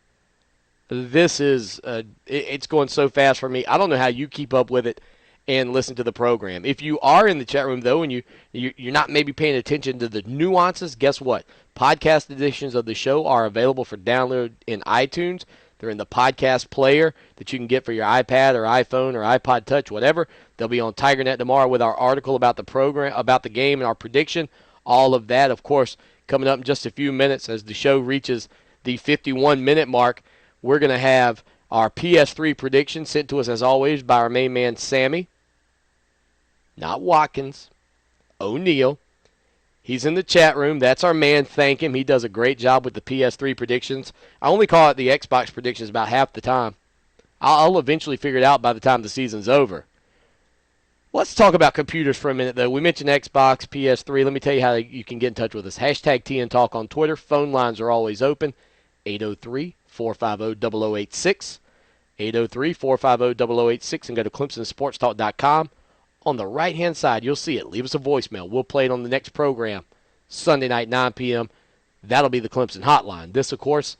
This is, it's going so fast for me. I don't know how you keep up with it and listen to the program. If you are in the chat room, though, and you're not maybe paying attention to the nuances, guess what? Podcast editions of the show are available for download in iTunes. They're in the podcast player that you can get for your iPad or iPhone or iPod Touch, whatever. They'll be on TigerNet tomorrow with our article about the program, about the game, and our prediction. All of that, of course, coming up in just a few minutes as the show reaches the 51-minute mark. We're going to have our PS3 prediction sent to us, as always, by our main man, Sammy. Not Watkins. O'Neal. He's in the chat room. That's our man. Thank him. He does a great job with the PS3 predictions. I only call it the Xbox predictions about half the time. I'll eventually figure it out by the time the season's over. Let's talk about computers for a minute, though. We mentioned Xbox, PS3. Let me tell you how you can get in touch with us. Hashtag TN Talk on Twitter. Phone lines are always open. 803-450-0086. 803-450-0086, and go to ClemsonSportsTalk.com. On the right-hand side, you'll see it. Leave us a voicemail. We'll play it on the next program, Sunday night, 9 p.m. That'll be the Clemson hotline. This, of course,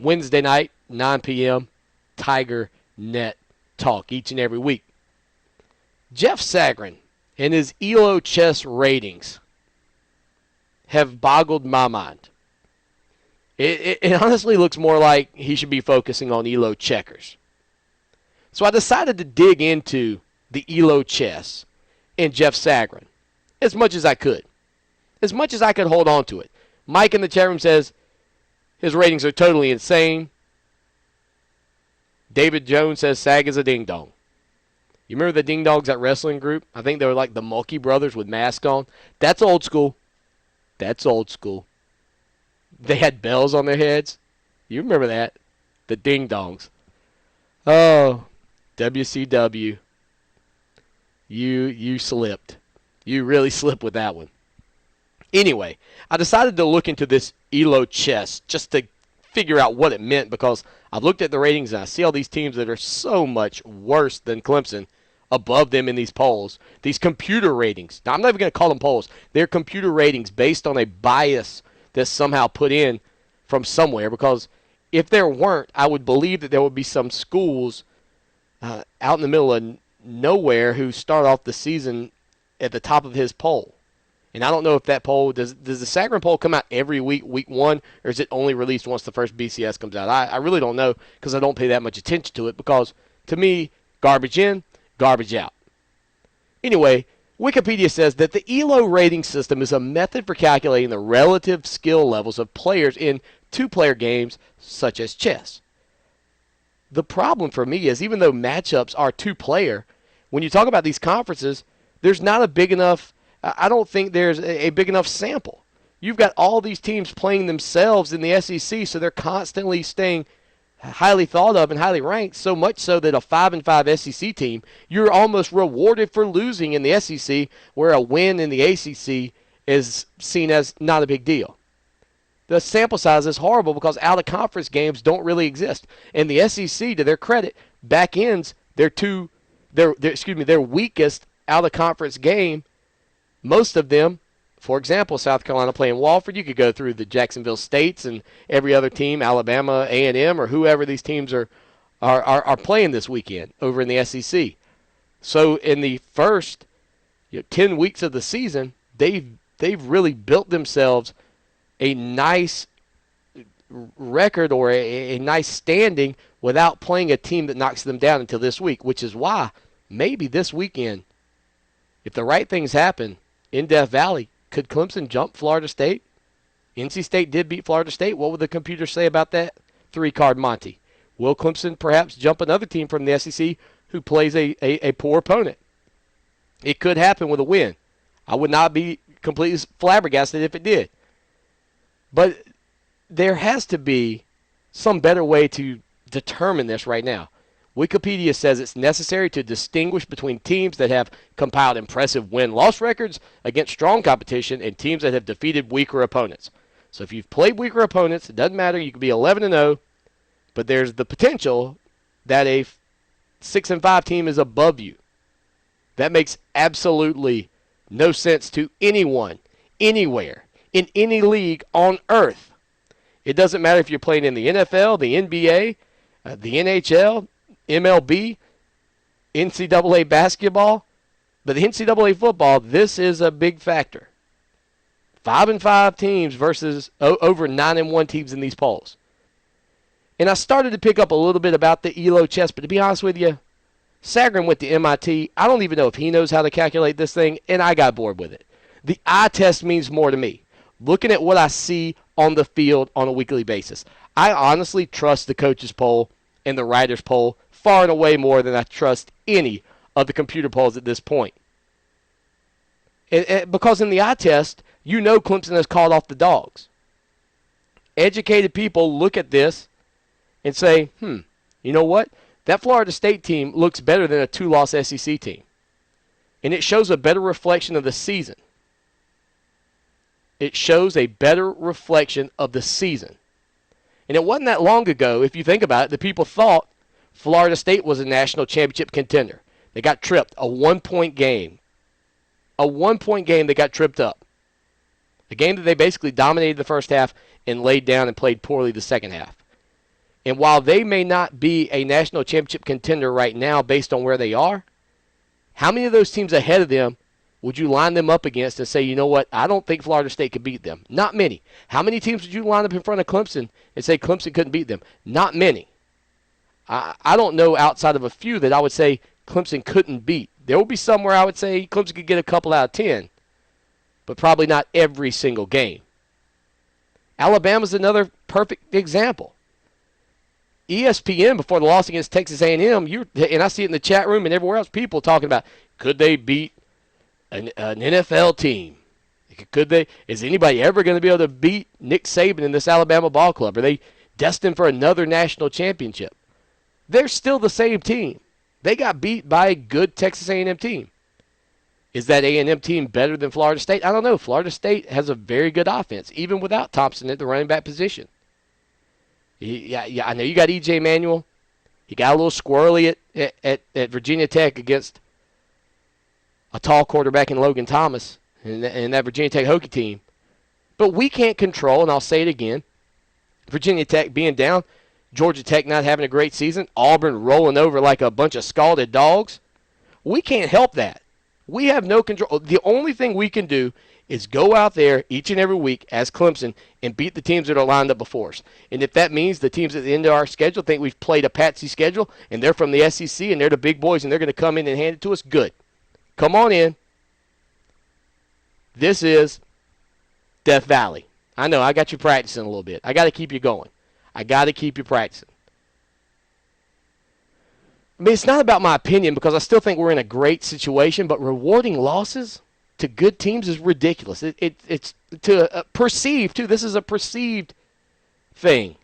Wednesday night, 9 p.m., TigerNet Talk each and every week. Jeff Sagarin and his ELO chess ratings have boggled my mind. It honestly looks more like he should be focusing on ELO checkers. So I decided to dig into the ELO chess and Jeff Sagarin as much as I could. As much as I could hold on to it. Mike in the chat room says his ratings are totally insane. David Jones says Sag is a ding-dong. You remember the ding-dongs, that wrestling group? I think they were like the Mulkey Brothers with masks on. That's old school. That's old school. They had bells on their heads. You remember that? The ding-dongs. Oh, WCW. You slipped. You really slipped with that one. Anyway, I decided to look into this ELO chess just to figure out what it meant, because I've looked at the ratings and I see all these teams that are so much worse than Clemson above them in these polls. These computer ratings. Now, I'm not even going to call them polls. They're computer ratings based on a bias that's somehow put in from somewhere, because if there weren't, I would believe that there would be some schools out in the middle of nowhere who start off the season at the top of his poll. And I don't know if that poll, does the Sagarin poll come out every week, week one, or is it only released once the first BCS comes out? I really don't know, because I don't pay that much attention to it, because to me, garbage in, garbage out. Anyway, Wikipedia says that the ELO rating system is a method for calculating the relative skill levels of players in two-player games such as chess. The problem for me is, even though matchups are two-player, when you talk about these conferences, there's not a big enough, I don't think there's a big enough sample. You've got all these teams playing themselves in the SEC, so they're constantly staying highly thought of and highly ranked, so much so that a 5-5 SEC team, you're almost rewarded for losing in the SEC, where a win in the ACC is seen as not a big deal. The sample size is horrible because out-of-conference games don't really exist. And the SEC, to their credit, back ends their weakest out-of-conference game. Most of them, for example, South Carolina playing Wofford, you could go through the Jacksonville States and every other team, Alabama, A&M, or whoever these teams are playing this weekend over in the SEC. So in the first 10 weeks of the season, they've really built themselves a nice record or a nice standing without playing a team that knocks them down until this week, which is why maybe this weekend, if the right things happen in Death Valley, could Clemson jump Florida State? NC State did beat Florida State. What would the computer say about that? 3-card Monty. Will Clemson perhaps jump another team from the SEC who plays a poor opponent? It could happen with a win. I would not be completely flabbergasted if it did. But there has to be some better way to determine this right now. Wikipedia says it's necessary to distinguish between teams that have compiled impressive win-loss records against strong competition and teams that have defeated weaker opponents. So if you've played weaker opponents, it doesn't matter. You could be 11-0, but there's the potential that a 6-5 team is above you. That makes absolutely no sense to anyone, anywhere, in any league on earth. It doesn't matter if you're playing in the NFL, the NBA, the NHL, MLB, NCAA basketball, but the NCAA football, this is a big factor. 5-5 teams versus over 9-1 teams in these polls. And I started to pick up a little bit about the ELO chess, but to be honest with you, Sagarin went to MIT. I don't even know if he knows how to calculate this thing, and I got bored with it. The eye test means more to me. Looking at what I see on the field on a weekly basis, I honestly trust the coaches poll and the writers poll far and away more than I trust any of the computer polls at this point. Because in the eye test, you know Clemson has called off the dogs. Educated people look at this and say, you know what? That Florida State team looks better than a 2-loss SEC team. And it shows a better reflection of the season. It shows a better reflection of the season. And it wasn't that long ago, if you think about it, that people thought Florida State was a national championship contender. They got tripped. A 1-point game. A 1-point game they got tripped up. A game that they basically dominated the first half and laid down and played poorly the second half. And while they may not be a national championship contender right now based on where they are, how many of those teams ahead of them would you line them up against and say, you know what, I don't think Florida State could beat them? Not many. How many teams would you line up in front of Clemson and say Clemson couldn't beat them? Not many. I don't know outside of a few that I would say Clemson couldn't beat. There will be some where I would say Clemson could get a couple out of 10, but probably not every single game. Alabama's another perfect example. ESPN, before the loss against Texas A&M, and I see it in the chat room and everywhere else, people talking about, could they beat an NFL team? Could they? Is anybody ever going to be able to beat Nick Saban in this Alabama ball club? Are they destined for another national championship? They're still the same team. They got beat by a good Texas A&M team. Is that A&M team better than Florida State? I don't know. Florida State has a very good offense, even without Thompson at the running back position. Yeah, I know you got E.J. Manuel. He got a little squirrely at Virginia Tech against a tall quarterback in Logan Thomas and that Virginia Tech Hokie team. But we can't control, and I'll say it again, Virginia Tech being down, Georgia Tech not having a great season, Auburn rolling over like a bunch of scalded dogs. We can't help that. We have no control. The only thing we can do is go out there each and every week as Clemson and beat the teams that are lined up before us. And if that means the teams at the end of our schedule think we've played a patsy schedule and they're from the SEC and they're the big boys and they're going to come in and hand it to us, good. Come on in. This is Death Valley. I know, I got you practicing a little bit. I got to keep you going. I got to keep you practicing. I mean, it's not about my opinion because I still think we're in a great situation, but rewarding losses to good teams is ridiculous. It's to perceive, too. This is a perceived thing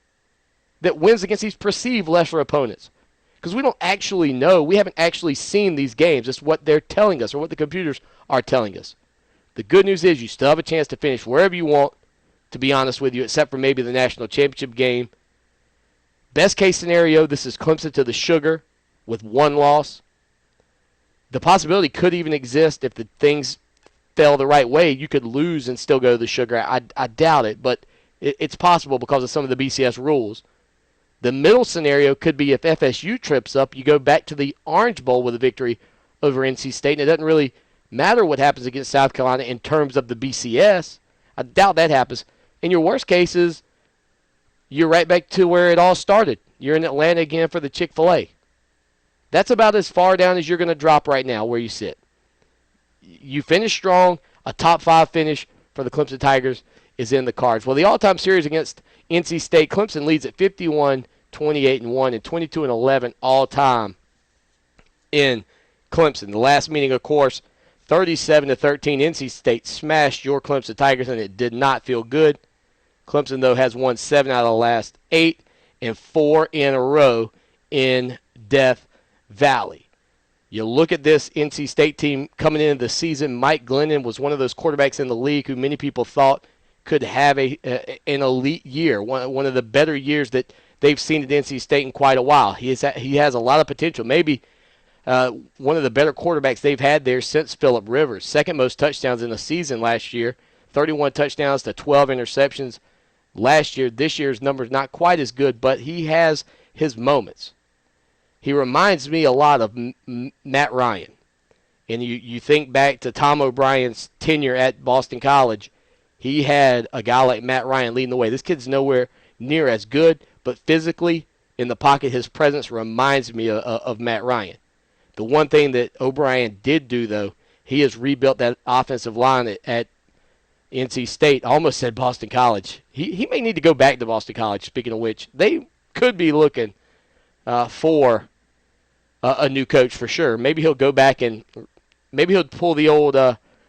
that wins against these perceived lesser opponents because we don't actually know. We haven't actually seen these games. It's what they're telling us or what the computers are telling us. The good news is you still have a chance to finish wherever you want, to be honest with you, except for maybe the national championship game. Best case scenario, this is Clemson to the sugar with one loss. The possibility could even exist if the things fell the right way. You could lose and still go to the sugar. I doubt it, but it's possible because of some of the BCS rules. The middle scenario could be if FSU trips up, you go back to the Orange Bowl with a victory over NC State, and it doesn't really matter what happens against South Carolina in terms of the BCS. I doubt that happens. And your worst case is you're right back to where it all started. You're in Atlanta again for the Chick-fil-A. That's about as far down as you're going to drop right now where you sit. You finish strong. A top 5 finish for the Clemson Tigers is in the cards. Well, the all-time series against NC State, Clemson leads at 51, 28-1, and 22-11 all-time in Clemson. The last meeting, of course, 37-13. NC State smashed your Clemson Tigers, and it did not feel good. Clemson, though, has won 7 out of the last 8 and 4 in a row in Death Valley. You look at this NC State team coming into the season. Mike Glennon was one of those quarterbacks in the league who many people thought could have an elite year, one of the better years that they've seen at NC State in quite a while. He has a lot of potential. Maybe one of the better quarterbacks they've had there since Phillip Rivers. Second most touchdowns in the season last year, 31 touchdowns to 12 interceptions last year. This year's number's not quite as good, but he has his moments. He reminds me a lot of Matt Ryan. And you think back to Tom O'Brien's tenure at Boston College, he had a guy like Matt Ryan leading the way. This kid's nowhere near as good, but physically in the pocket, his presence reminds me of Matt Ryan. The one thing that O'Brien did do, though, he has rebuilt that offensive line at NC State. I almost said Boston College. He may need to go back to Boston College, speaking of which. They could be looking for a new coach for sure. Maybe he'll go back and maybe he'll pull the old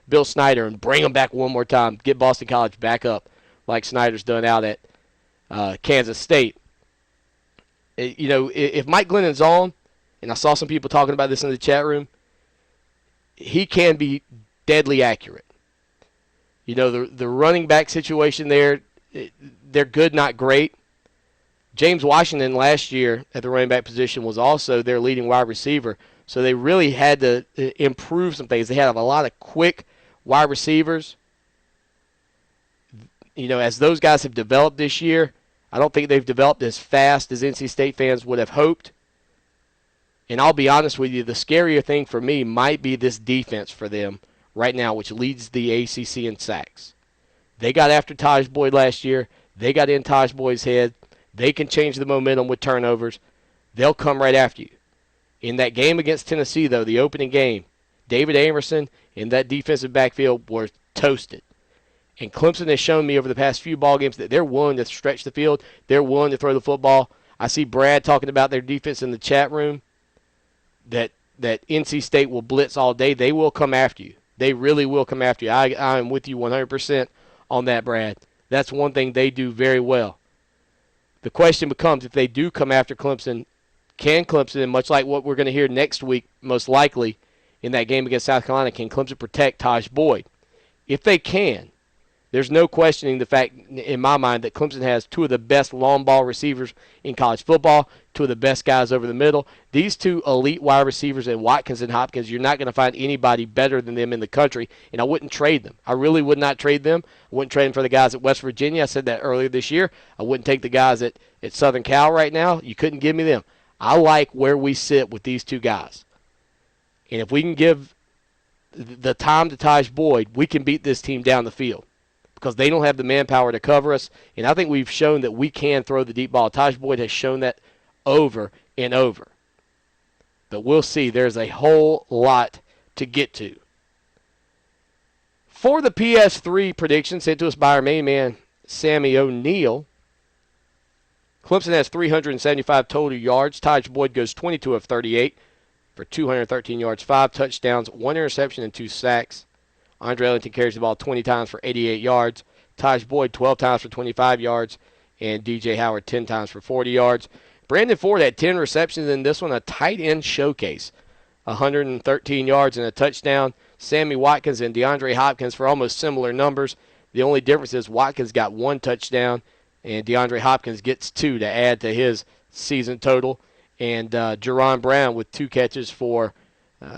Bill Snyder and bring him back one more time, get Boston College back up like Snyder's done out at Kansas State. If Mike Glennon's on, and I saw some people talking about this in the chat room, he can be deadly accurate. The running back situation there, they're good, not great. James Washington last year at the running back position was also their leading wide receiver, so they really had to improve some things. They had a lot of quick wide receivers. As those guys have developed this year, I don't think they've developed as fast as NC State fans would have hoped. And I'll be honest with you, the scarier thing for me might be this defense for them right now, which leads the ACC in sacks. They got after Taj Boyd last year. They got in Taj Boyd's head. They can change the momentum with turnovers. They'll come right after you. In that game against Tennessee, though, the opening game, David Amerson and that defensive backfield were toasted. And Clemson has shown me over the past few ball games that they're willing to stretch the field. They're willing to throw the football. I see Brad talking about their defense in the chat room, that NC State will blitz all day. They will come after you. They really will come after you. I am with you 100% on that, Brad. That's one thing they do very well. The question becomes, if they do come after Clemson, can Clemson, much like what we're going to hear next week, most likely in that game against South Carolina, can Clemson protect Taj Boyd? If they can, there's no questioning the fact, in my mind, that Clemson has two of the best long ball receivers in college football, two of the best guys over the middle. These two elite wide receivers in Watkins and Hopkins, you're not going to find anybody better than them in the country, and I wouldn't trade them. I really would not trade them. I wouldn't trade them for the guys at West Virginia. I said that earlier this year. I wouldn't take the guys at Southern Cal right now. You couldn't give me them. I like where we sit with these two guys. And if we can give the time to Taj Boyd, we can beat this team down the field, because they don't have the manpower to cover us. And I think we've shown that we can throw the deep ball. Taj Boyd has shown that over and over. But we'll see. There's a whole lot to get to. For the PS3 prediction sent to us by our main man, Sammy O'Neill, Clemson has 375 total yards. Taj Boyd goes 22 of 38 for 213 yards, 5 touchdowns, 1 interception, and 2 sacks. Andre Ellington carries the ball 20 times for 88 yards. Taj Boyd 12 times for 25 yards. And DJ Howard 10 times for 40 yards. Brandon Ford had 10 receptions in this one, a tight end showcase. 113 yards and a touchdown. Sammy Watkins and DeAndre Hopkins for almost similar numbers. The only difference is Watkins got 1 touchdown, and DeAndre Hopkins gets 2 to add to his season total. And Jerron Brown with 2 catches for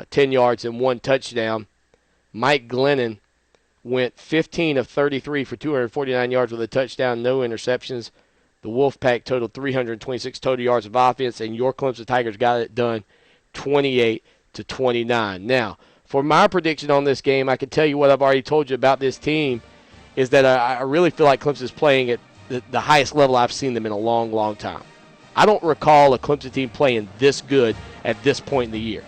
10 yards and 1 touchdown. Mike Glennon went 15 of 33 for 249 yards with a touchdown, no interceptions. The Wolfpack totaled 326 total yards of offense, and your Clemson Tigers got it done 28-29. Now, for my prediction on this game, I can tell you what I've already told you about this team, is that I really feel like Clemson is playing at the highest level I've seen them in a long, long time. I don't recall a Clemson team playing this good at this point in the year.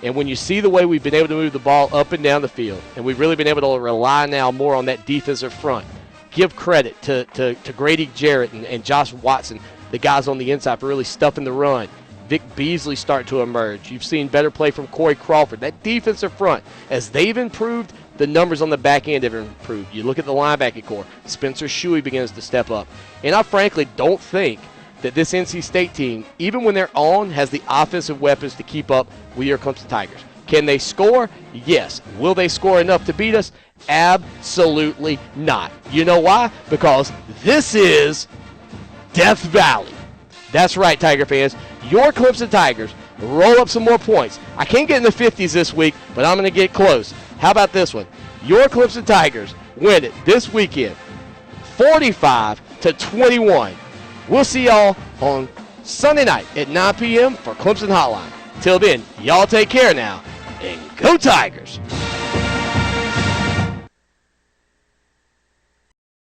And when you see the way we've been able to move the ball up and down the field, and we've really been able to rely now more on that defensive front, give credit to Grady Jarrett and Josh Watson, the guys on the inside, for really stuffing the run. Vic Beasley start to emerge. You've seen better play from Corey Crawford. That defensive front, as they've improved, the numbers on the back end have improved. You look at the linebacker core. Spencer Shuey begins to step up. And I frankly don't think that this NC State team, even when they're on, has the offensive weapons to keep up with your Clemson Tigers. Can they score? Yes. Will they score enough to beat us? Absolutely not. You know why? Because this is Death Valley. That's right, Tiger fans. Your Clemson Tigers roll up some more points. I can't get in the 50s this week, but I'm going to get close. How about this one? Your Clemson Tigers win it this weekend, 45-21. We'll see y'all on Sunday night at 9 p.m. for Clemson Hotline. Till then, y'all take care now, and go Tigers!